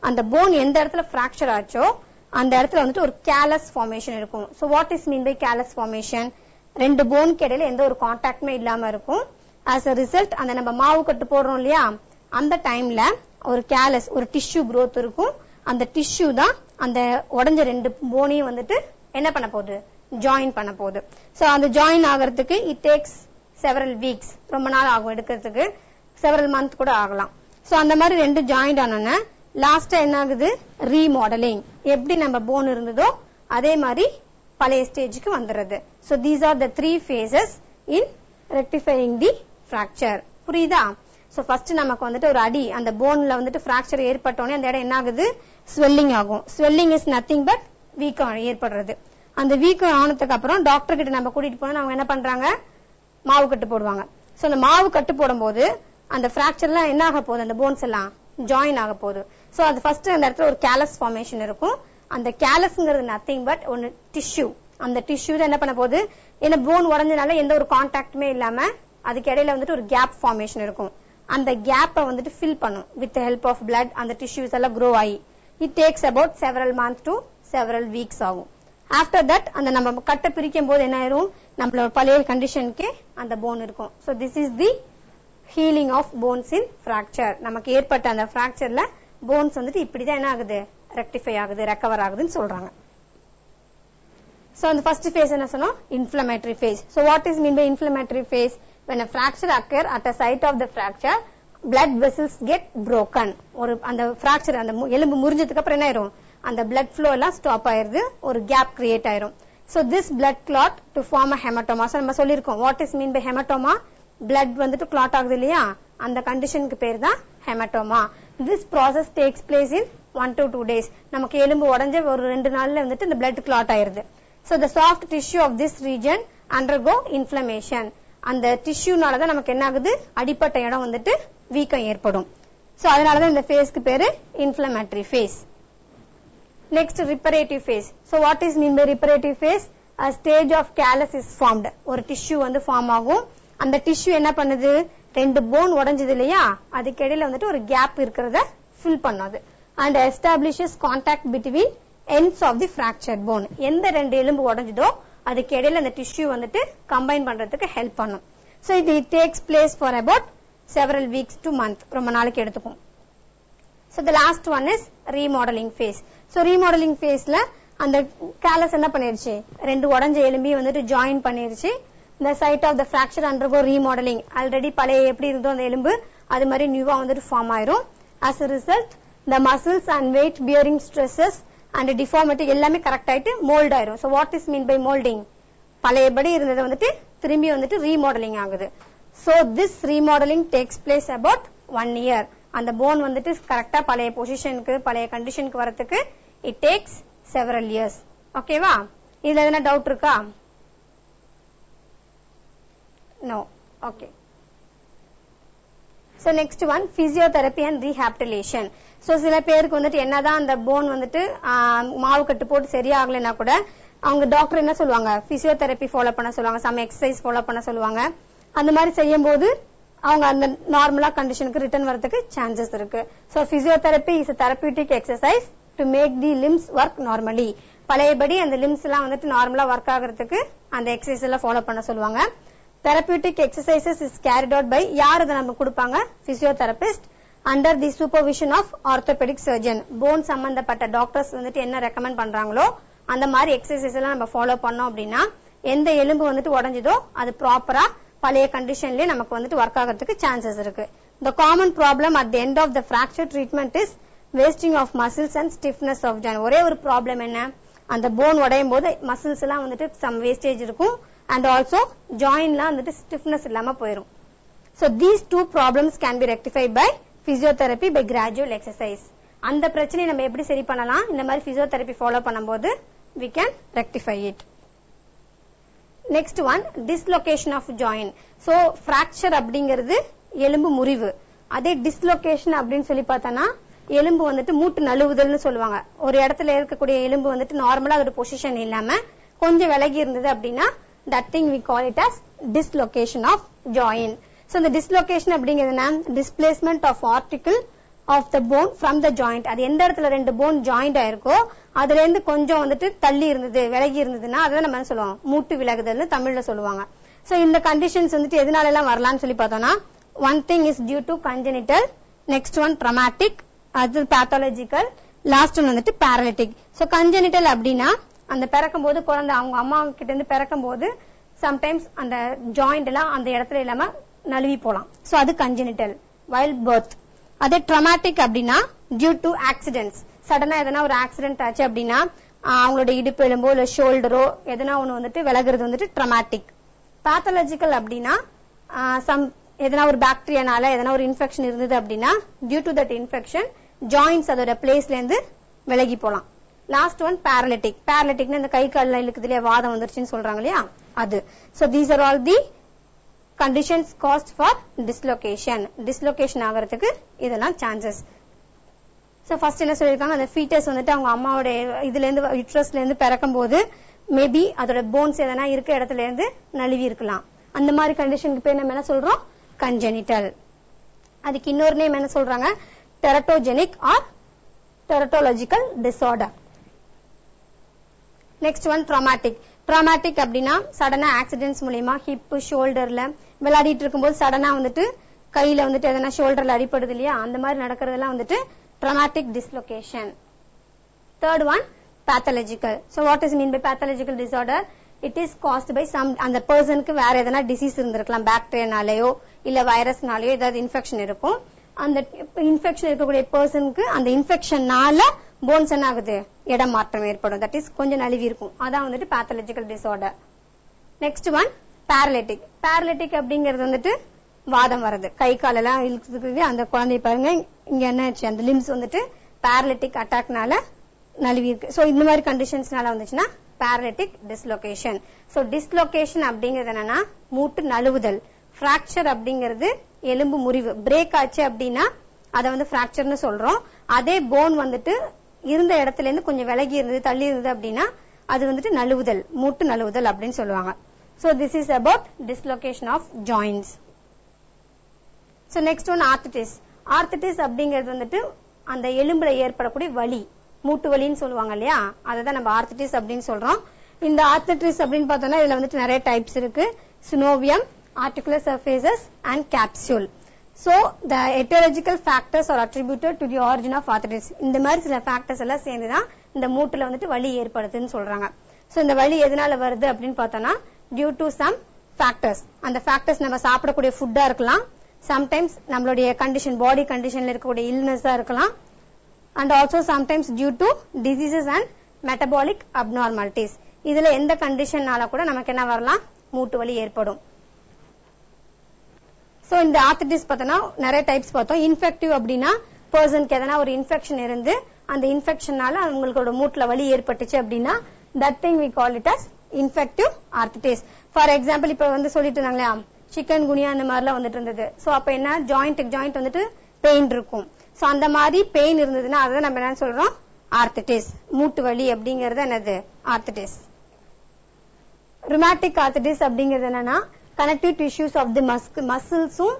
அந்த போன் எந்த இடத்துல பிராக்சர் ஆச்சோ அந்த இடத்துல வந்துட்டு ஒரு கேலஸ் ஃபார்மேஷன் இருக்கும். So what is mean by callus formation, ரெண்டு போனுக்கு இடையில எந்த ஒரு கான்டாக்டுமே இல்லாம இருக்கும். ஆஸ் அ ரிசல்ட் அந்த நம்ம மாவு கட்டு போடுறோம் இல்லையா, அந்த டைம்ல ஒரு கேலஸ், ஒரு டிஷ்யூ growth இருக்கும். அந்த டிஷ்யூ தான் அந்த உடைஞ்ச ரெண்டு போனையும் வந்துட்டு என்ன பண்ண போகுது, ஜாயின் பண்ண போகுது. சோ அந்த ஜாயின் ஆகிறதுக்கு இட் டேக்ஸ் செவரல் வீக்ஸ், ரொம்ப நாள் ஆகும் எடுக்கிறதுக்கு, செவரல் மந்த் கூட ஆகலாம். சோ அந்த மாதிரி ரெண்டு ஜாயிண்ட் ஆனோன்னு லாஸ்டா என்ன ஆகுது, ரீமாடலிங். எப்படி நம்ம போன் இருந்ததோ அதே மாதிரி பழைய ஸ்டேஜுக்கு வந்துடுறது. So these R the 3 phases in rectifying the fracture. புரியுதா? சோ ஃபர்ஸ்ட் நமக்கு வந்துட்டு ஒரு அடி, அந்த போன்ல வந்துட்டு பிராக்சர் ஏற்பட்டோடனே அந்த இடம் என்ன ஆகுது, ஸ்வெல்லிங் ஆகும். ஸ்வெல்லிங் இஸ் நத்திங் பட் வீக்கம் ஏற்படுறது. அந்த வீக்கம் ஆனதுக்கு அப்புறம் டாக்டர் கிட்ட நம்ம கூட்டிட்டு போனா அவங்க என்ன பண்றாங்க, மாவு கட்டு போடுவாங்க. சோ அந்த மாவு கட்டு போடும் போது அந்த பிராக்சர்லாம் என்ன ஆக போகுது, அந்த போன்ஸ் எல்லாம் ஜாயின் ஆக போகுது. சோ அது ஃபர்ஸ்ட் அந்த இடத்துல ஒரு கேலஸ் ஃபார்மேஷன் இருக்கும். அந்த கேலஸ்ங்கிறது நத்திங் பட் ஒன்னு டிஷ்யூ. அந்த டிஷ்யூ தான் என்ன பண்ண போகுது, ஏன்னா போன் உடஞ்சனால எந்த ஒரு கான்டாக்டுமே இல்லாம அதுக்கு இடையில வந்துட்டு ஒரு கேப் ஃபார்மேஷன் இருக்கும். அந்த கேப்பை வந்துட்டு ஃபில் பண்ணும் வித் ஹெல்ப் ஆஃப் பிளட். அந்த டிஷ்யூஸ் எல்லாம் க்ரோ ஆகி it takes about several months to several weeks ஆகும். ஆஃப்டர் தட் அந்த நம்ம கட்டை பிரிக்கும் போது என்ன ஆயிரும், நம்மளோட பழைய கண்டிஷனுக்கே அந்த போன் இருக்கும். So this is the healing of bones in fracture. நமக்கு ஏற்பட்ட அந்த பிராக்சர்ல போன்ஸ் வந்துட்டு இப்படிதான் என்ன ஆகுது, ரெக்டிஃபை ஆகுது, ரெக்கவர் ஆகுதுன்னு சொல்றாங்க. So the first phase என்ன சொன்னோம், inflammatory phase. So what is mean by inflammatory phase? When a fracture occur at the site of the fracture, blood vessels get broken. ஒரு அந்த fracture அந்த எலும்பு முறிஞ்சதுக்கு அப்புறம் என்ன ஆயிரும், அந்த blood flow எல்லாம் ஸ்டாப் ஆயிருது, ஒரு கேப் கிரியேட் ஆயிரும். So this blood clot to form a hematoma. So நம்ம சொல்லிருக்கோம் what is mean by hematoma, blood வந்துட்டு clot ஆகுது இல்லையா, அந்த கண்டிஷனுக்கு பேர் தான் hematoma. This process takes place in 1 to 2 days. நமக்கு எலும்பு உடைஞ்ச ஒரு 2 நாள்ல வந்துட்டு இந்த blood clot ஆயிருது. So the soft tissue of this region undergo inflammation. அந்த டிஷ்யூனால தான் நமக்கு என்ன ஆகுது, அடிப்பட்ட இடம் வந்துட்டு வீக்கம் ஏற்படும். சோ அதனால தான் இந்த ஃபேஸ்க்கு பேரு inflammatory phase. Next, reparative phase. So what is mean by reparative phase? A stage of callus is formed. ஒரு டிஷ்யூ வந்து ஃபார்ம் ஆகும். அந்த டிஷ்யூ என்ன பண்ணுது, 2 போன் உடைஞ்சது இல்லையா, அதுக்கு இடையில வந்துட்டு ஒரு கேப் இருக்கிறத ஃபில் பண்ணாது and establishes contact between ends of the fractured bone. எந்த 2 எலும்பு உடைஞ்சதோ அதுக்கு இடையில அந்த டிஷ்யூ வந்துட்டு கம்பைன் பண்றதுக்கு ஹெல்ப் பண்ணும். So it takes place for about several weeks to month, ரொம்ப நாளைக்கு எடுத்துக்கும். So the last one is remodeling phase. So remodeling phaseல அந்த callus என்ன பண்ணிருச்சு, 2 உடைஞ்ச எலும்பி வந்துட்டு ஜாயின் பண்ணிருச்சு. The site of the fracture undergo remodeling. Already பழைய எப்படி இருந்தோ அந்த எலும்பு அது மாதிரி நியூவா வந்துட்டு ஃபார்ம் ஆயிரும். As a result, the muscles and weight bearing stresses and deformity எல்லாமே கரெக்ட் ஆயிட்டு மோல்ட் ஆயிரும். So what is mean by molding? பழையபடி இருந்தது வந்துட்டு திரும்பி வந்துட்டு ரீமாடலிங் ஆகுது. So this remodeling takes place about 1 year. அந்த போன் வந்துட்டு கரெக்டா பழைய பொசிஷனுக்கு பழைய கண்டிஷனுக்கு வரதுக்கு it takes several years. ஓகேவா? இதுல எதனா டவுட் இருக்கா? No. Okay. So next one, physiotherapy and rehabilitation. So சில பேருக்கு வந்துட்டு என்னதான் அந்த போன் வந்துட்டு மாவு கட்டு போட்டு சரியாகலைன்னா கூட அவங்க டாக்டர் என்ன சொல்லுவாங்க, பிசியோதெரப்பி ஃபாலோ பண்ண சொல்லுவாங்க, சம் எக்ஸசைஸ் ஃபாலோ பண்ண சொல்லுவாங்க. அந்த மாதிரி செய்யும் போது அவங்க அந்த நார்மலா கண்டிஷனுக்கு ரிட்டர்ன் வரதுக்கு சான்சஸ் இருக்கு. So physiotherapy is a therapeutic exercise to make the limbs work normally. பழையபடி அந்த லிம்ஸ் எல்லாம் வந்துட்டு நார்மலா ஒர்க் ஆகிறதுக்கு அந்த எக்ஸசைஸ் எல்லாம் ஃபாலோ பண்ண சொல்லுவாங்க. Therapeutic exercises is carried out by யார் இதை நம்ம கொடுப்பாங்க, physiotherapist under the supervision of orthopedic surgeon. Phone சம்பந்தப்பட்ட டாக்டர்ஸ் வந்துட்டு என்ன ரெக்கமெண்ட் பண்றாங்களோ அந்த மாதிரி எக்ஸசைஸ் எல்லாம் நம்ம ஃபாலோ பண்ணோம் அப்படின்னா எந்த எலும்பு வந்துட்டு உடைஞ்சதோ அது ப்ராப்பரா பழைய கண்டிஷன்லயே நமக்கு வந்துட்டு ஒர்க் ஆகிறதுக்கு சான்சஸ் இருக்கு. The common problem at the end of the fracture treatment is wasting of muscles and stiffness of joint. ஒரே ஒரு ப்ராப்ளம் என்ன, அந்த போன் உடையும் போது மசில்ஸ் எல்லாம் வந்துட்டு சம் வேஸ்டேஜ் இருக்கும் and also jointலாம் வந்துட்டு stiffness இல்லாம போயிடும். So these 2 problems can be rectified by physiotherapy by gradual exercise. அந்த பிரச்சனையை நம்ம எப்படி சரி பண்ணலாம், இந்த மாதிரி physiotherapy ஃபாலோ பண்ணும்போது we can rectify it. Next one, dislocation of joint. So fracture அப்படிங்கிறது எலும்பு முறிவு, அதே dislocation அப்படின்னு சொல்லி பார்த்தோம்னா எலும்பு வந்துட்டு மூட்டு நழுவுதல்னு சொல்லுவாங்க. ஒரு இடத்துல இருக்கக்கூடிய எலும்பு வந்துட்டு நார்மலா அதோட பொசிஷன் இல்லாம கொஞ்சம் விலகி இருந்தது அப்படின்னா that thing we call it as dislocation of joint. So the dislocation அப்படிங்கிறதுனா displacement of article of the bone from the joint. அது எந்த இடத்துல 2 போன் ஜாயிண்ட் ஆயிருக்கோ அதுல இருந்து கொஞ்சம் வந்துட்டு தள்ளி இருந்தது விலகி இருந்ததுன்னா அதை நம்ம சொல்லுவோம் மூட்டு விலகுதல்னு தமிழ்ல சொல்லுவாங்க. So இந்த கண்டிஷன்ஸ் வந்துட்டு எதனால எல்லாம் வரலாம்னு சொல்லி பார்த்தோம்னா one thing is due to congenital, next one traumatic, அது pathological, last one வந்துட்டு paralytic. So congenital அப்படின்னா அந்த பிறக்கும் போது குழந்தை அவங்க அம்மா கிட்ட இருந்து பிறக்கும் போது சம்டைம்ஸ் அந்த ஜாயிண்ட் எல்லாம் அந்த இடத்துல இல்லாம நழுவி போலாம். சோ அது congenital while birth. அதே traumatic அப்படின்னா due to accidents, சடனா எதனா ஒரு ஆக்சிடென்ட் ஆச்சு அப்படின்னா அவங்களோட இடுப்பு எலும்போ இல்ல ஷோல்டரோ எதனா ஒண்ணு வந்துட்டு விலகுறது வந்துட்டு traumatic. pathological அப்படின்னா எதனா ஒரு பாக்டீரியானால எதனா ஒரு இன்ஃபெக்ஷன் இருந்தது அப்படின்னா due to that infection joints அதோட பிளேஸ்ல இருந்து விலகி போலாம். Last one paralytic. paralyticனா இந்த கை கால்ல இழுக்குது இல்லையா, வாதம் வந்துருச்சுன்னு சொல்றாங்க இல்லையா அது. So these are all the conditions caused for dislocation. dislocation ஆகிறதுக்கு இதெல்லாம் chances. So first என்ன சொல்லிருக்காங்க, அந்த fetus வந்துட்டு அவங்க அம்மாவோட இதுல இருந்து யூட்ரஸ்ல இருந்து பிறக்கும் போது மேபி அதோட போன்ஸ் எதனா இருக்க இடத்துல இருந்து நழுவி இருக்கலாம். அந்த மாதிரி கண்டிஷனுக்கு பேர் நம்ம என்ன சொல்றோம், congenital. அதுக்கு இன்னொரு நேம் என்ன சொல்றாங்க, teratogenic or teratological disorder. Next one traumatic. traumatic அப்படின்னா சடனா ஆக்சிடென்ட்ஸ் மூலமா ஹிப் ஷோல்டர்ல விளையாடிட்டு இருக்கும்போது சடனா வந்துட்டு கையில வந்துட்டு எதனா ஷோல்டர்ல அடிப்படுது இல்லையா, அந்த மாதிரி நடக்கிறதெல்லாம் வந்துட்டு traumatic dislocation. Third one, pathological. So what is mean by pathological disorder? It is caused by some அந்த பர்சனுக்கு வேற எதனா டிசீஸ் இருந்திருக்கலாம், பாக்டீரியானாலயோ இல்ல வைரஸ்னாலயோ ஏதாவது இன்ஃபெக்ஷன் இருக்கும். அந்த இன்ஃபெக்ஷன் இருக்கக்கூடிய பர்சனுக்கு அந்த இன்ஃபெக்ஷனால போன்ஸ் என்ன ஆகுது, இடம் மாற்றம் ஏற்படும். தட் இஸ் கொஞ்சம் நழுவி இருக்கும். அதான் வந்துட்டு pathological disorder. Next one paralytic. paralytic அப்படிங்கிறது வந்துட்டு வாதம் வருது, கை காலெல்லாம் இழுக்குது. அந்த குழந்தை பாருங்க இங்க என்ன ஆச்சு, அந்த லிம்ஸ் வந்துட்டு paralytic அட்டாக்னால நழுவி இருக்கு. சோ இந்த மாதிரி கண்டிஷன்ஸ்னால வந்துச்சுன்னா paralytic dislocation. சோ டிஸ்லோகேஷன் அப்படிங்கிறது என்னன்னா மூட்டு நழுவுதல். பிராக்சர் அப்படிங்கிறது எலும்பு முறிவு. பிரேக் ஆச்சு அப்படின்னா அதை வந்து பிராக்சர்னு சொல்றோம். அதே போன் வந்துட்டு இருந்த இடத்துல இருந்து கொஞ்சம் விலகி இருந்தது, தள்ளி இருந்தது அப்படின்னா அது வந்துட்டு நழுவுதல், மூட்டு நழுவுதல் அப்படின்னு சொல்லுவாங்க. So this is about dislocation of joints. So next one arthritis. Arthritis அப்படிங்கிறது வந்துட்டு அந்த எலும்புல ஏற்படக்கூடிய வலி, மூட்டு வலின்னு சொல்லுவாங்க இல்லையா, அதுதான் நம்ம ஆர்த்திட்டிஸ் அப்படின்னு சொல்றோம். இந்த ஆர்த்திட்டிஸ் அப்படின்னு பார்த்தோம்னா இதுல வந்துட்டு நிறைய டைப்ஸ் இருக்கு. synovium, articular surfaces and capsule. So the etiological factors are attributed to the origin of arthritis. இந்த மாதிரி சில ஃபேக்டர்ஸ் எல்லாம் சேர்ந்துதான் இந்த மூட்டுல வந்துட்டு வலி ஏற்படுதுன்னு சொல்றாங்க. சோ இந்த வலி எதனால வருது அப்படின்னு பார்த்தோம்னா due to some factors. அந்த ஃபேக்டர்ஸ் நம்ம சாப்பிடக்கூடிய ஃபுட்டா இருக்கலாம், சம்டைம்ஸ் நம்மளுடைய கண்டிஷன், பாடி கண்டிஷன்ல இருக்கக்கூடிய இல்னஸா இருக்கலாம், and also sometimes due to diseases and metabolic abnormalities. இதுல எந்த கண்டிஷன்னால கூட நமக்கு என்ன வரலாம், மூட்டு வலி ஏற்படும். சோ இந்த ஆர்த்திட்டிஸ் பார்த்தோம்னா நிறைய டைப்ஸ் பார்த்தோம். இன்ஃபெக்டிவ் அப்படின்னா பர்சனுக்கு எதனா ஒரு இன்ஃபெக்ஷன் இருந்து அந்த இன்ஃபெக்ஷனால அவங்களோட மூட்டுல வலி ஏற்பட்டுச்சு அப்படின்னா that thing we call it as infective arthritis. For example இப்ப வந்து சொல்லிட்டு இருந்தாங்களே சிக்கன் குனியா அந்த மாதிரிலாம் வந்துட்டு இருந்தது. சோ அப்ப என்ன, ஜாயிண்ட் வந்துட்டு பெயின் இருக்கும். சோ அந்த மாதிரி பெயின் இருந்ததுன்னா அதை நம்ம என்ன சொல்றோம், ஆர்த்திட்டிஸ், மூட்டு வலி அப்படிங்கறது என்னது, ஆர்த்திட்டிஸ். ருமேட்டிக் ஆர்த்திட்டிஸ் அப்படிங்கிறது என்னன்னா கனெக்டிவ் டிஷ்யூஸ் ஆஃப் தி மசில்ஸும்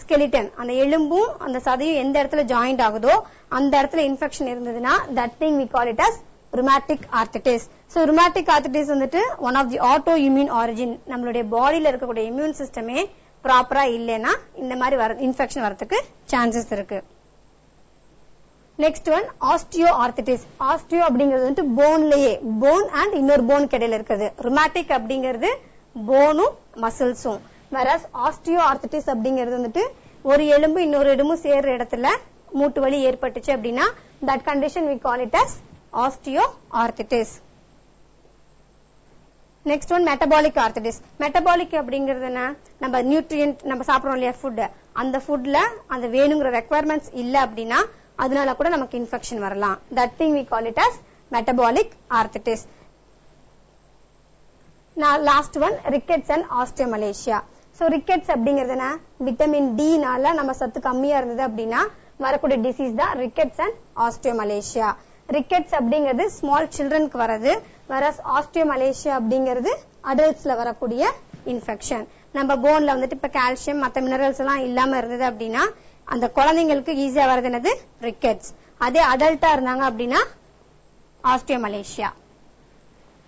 ஸ்கெலிட்டன், அந்த எலும்பும் அந்த சதையும் எந்த இடத்துல ஜாயிண்ட் ஆகுதோ அந்த இடத்துல இன்ஃபெக்ஷன் இருந்ததுன்னா that thing we call it as rheumatic arthritis. So rheumatic arthritis வந்துட்டு one of the autoimmune origin. நம்மளுடைய பாடியில இருக்கக்கூடிய இம்யூன் சிஸ்டமே ப்ராப்பரா இல்லைன்னா இந்த மாதிரி இன்ஃபெக்ஷன் வரதுக்கு சான்சஸ் இருக்கு. Next one osteo arthritis. Osteo அப்படிங்கிறது வந்து போன்லயே, போன் அண்ட் இன்னொரு போன் இடையில இருக்குது. ருமேட்டிக் அப்படிங்கிறது போனும் மசில்ஸும். வேறஸ் ஆஸ்டியோ ஆர்த்திட்டிஸ் அப்படிங்கிறது வந்துட்டு ஒரு எலும்பு இன்னொரு எலும்பு சேர்ற இடத்துல மூட்டு வலி ஏற்பட்டுச்சு அப்படின்னா that condition we call it as osteo arthritis. Next one metabolic arthritis. Metabolic அப்படிங்கிறது என்ன, நம்ம நியூட்ரியன்ட் நம்ம சாப்பிடுறோம் இல்லையா ஃபுட், அந்த ஃபுட்ல அந்த வேணுங்கிற ரெக்குவயர்மெண்ட்ஸ் இல்ல அப்படின்னா அதனால கூட நமக்கு இன்ஃபெக்ஷன் வரலாம். that thing we call it as metabolic arthritis. Now last one, rickets and osteomalacia. So rickets அப்படிங்கிறது என்ன, விட்டமின் டி நால நம்ம சத்து கம்மியா இருந்தது அப்படின்னா வரக்கூடிய டிசீஸ் தான் rickets and osteomalacia. rickets அப்படிங்கிறது ஸ்மால் சில்ட்ரனுக்கு வரது, whereas osteomalacia அப்படிங்கிறது அடல்ட்ஸ்ல வரக்கூடிய இன்ஃபெக்ஷன். நம்ம போன்ல வந்துட்டு இப்ப கால்சியம் மத்த மினரல்ஸ் எல்லாம் இல்லாம இருந்தது அப்படின்னா அந்த குழந்தைங்களுக்கு ஈஸியா வருது என்னது, rickets. அதே அடல்ட்டா இருந்தாங்க அப்படின்னா osteomalacia.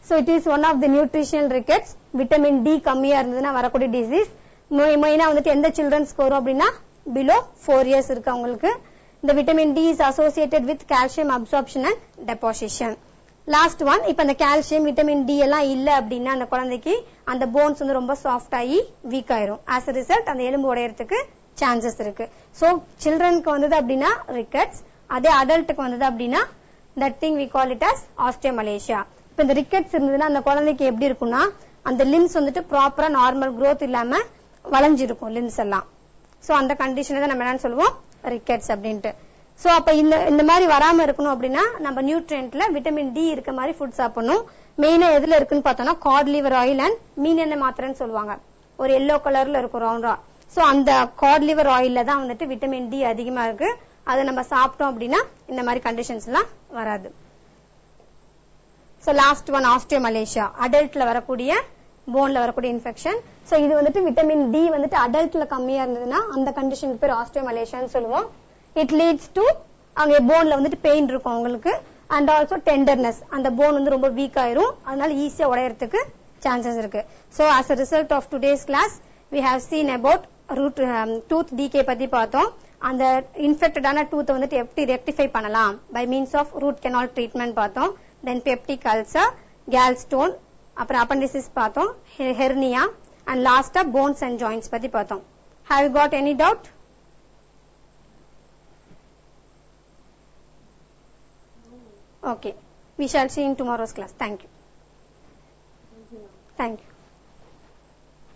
So it is one of the nutritional rickets. Vitamin D கம்மியா இருந்ததுன்னா வரக்கூடிய டிசீஸ். மெயினா வந்துட்டு எந்த சில்ட்ரன்ஸ்க்கு வரும் அப்படின்னா பிலோ 4 years இருக்கு அவங்களுக்கு. இந்த vitamin D is associated with calcium absorption and deposition. Last one, இப்ப அந்த கால்சியம் விட்டமின் டி எல்லாம் இல்ல அப்படின்னா அந்த குழந்தைக்கு அந்த போன்ஸ் வந்து ரொம்ப சாஃப்ட் ஆகி வீக் ஆயிரும். ஆஸ் a ரிசல்ட் அந்த எலும்பு உடையறதுக்கு சான்சஸ் இருக்கு. சோ சில்ட்ரனுக்கு வந்தது அப்படின்னா rickets, அதே அடல்ட்டுக்கு வந்தது அப்படின்னா that thing we call it as osteomalacia. இப்ப இந்த rickets இருந்ததுன்னா அந்த குழந்தைக்கு எப்படி இருக்கும்னா அந்த லிம்ஸ் வந்துட்டு ப்ராப்பரா நார்மல் growth இல்லாம வளைஞ்சிருக்கும் லிம்ஸ் எல்லாம். சோ அந்த கண்டிஷனை தான் நம்ம என்னன்னு சொல்லுவோம், rickets அப்படின்ட்டு. சோ அப்ப இந்த மாதிரி வராம இருக்கணும் அப்படின்னா நம்ம நியூட்ரியன்ட்ல விட்டமின் டி இருக்க மாதிரி ஃபுட் சாப்பிடணும். மெயினா எதுல இருக்குன்னு பார்த்தோம்னா காட் லிவர் ஆயில் அண்ட் மீன் எண்ணெய் மாத்திரைன்னு சொல்லுவாங்க, ஒரு எல்லோ கலர்ல இருக்கும் ரவுண்டா. சோ அந்த காட் லிவர் ஆயில்ல தான் வந்துட்டு விட்டமின் டி அதிகமா இருக்கு. அதை நம்ம சாப்பிட்டோம் அப்படின்னா இந்த மாதிரி கண்டிஷன்ஸ் எல்லாம் வராது. சோ லாஸ்ட் ஒன், ஆஸ்டியோமலேசியா, அடல்ட்ல வரக்கூடிய போன்ல வரக்கூடிய இன்ஃபெக்ஷன். சோ இது வந்துட்டு விட்டமின் டி வந்துட்டு அடல்ட்ல கம்மியா இருந்ததுன்னா அந்த கண்டிஷனுக்கு பேர் ஆஸ்டியோமலேசியான்னு சொல்லுவோம். இட் லீட்ஸ் டு அங்க போன்ல வந்துட்டு பெயின் இருக்கும் அவங்களுக்கு, அண்ட் ஆல்சோ டெண்டர்னஸ், அந்த போன் வந்து ரொம்ப வீக் ஆயிரும், அதனால ஈஸியா உடையறதுக்கு சான்சஸ் இருக்கு. So as a result of today's class we have seen about root tooth decay பத்தி பார்த்தோம். அந்த இன்ஃபெக்டடான டூத் வந்துட்டு எப்படி ரெக்டிஃபை பண்ணலாம் by means of root canal treatment பார்த்தோம். Then peptic ulcer, gall stone, அப்புறம் அப்பண்டிசிஸ் பார்த்தோம், ஹெர்னியா அண்ட் லாஸ்டா போன்ஸ் அண்ட் ஜாயின்ஸ் பத்தி பார்த்தோம். Have you got any doubt? Okay. We shall see in tomorrow's class. Thank you. Thank you.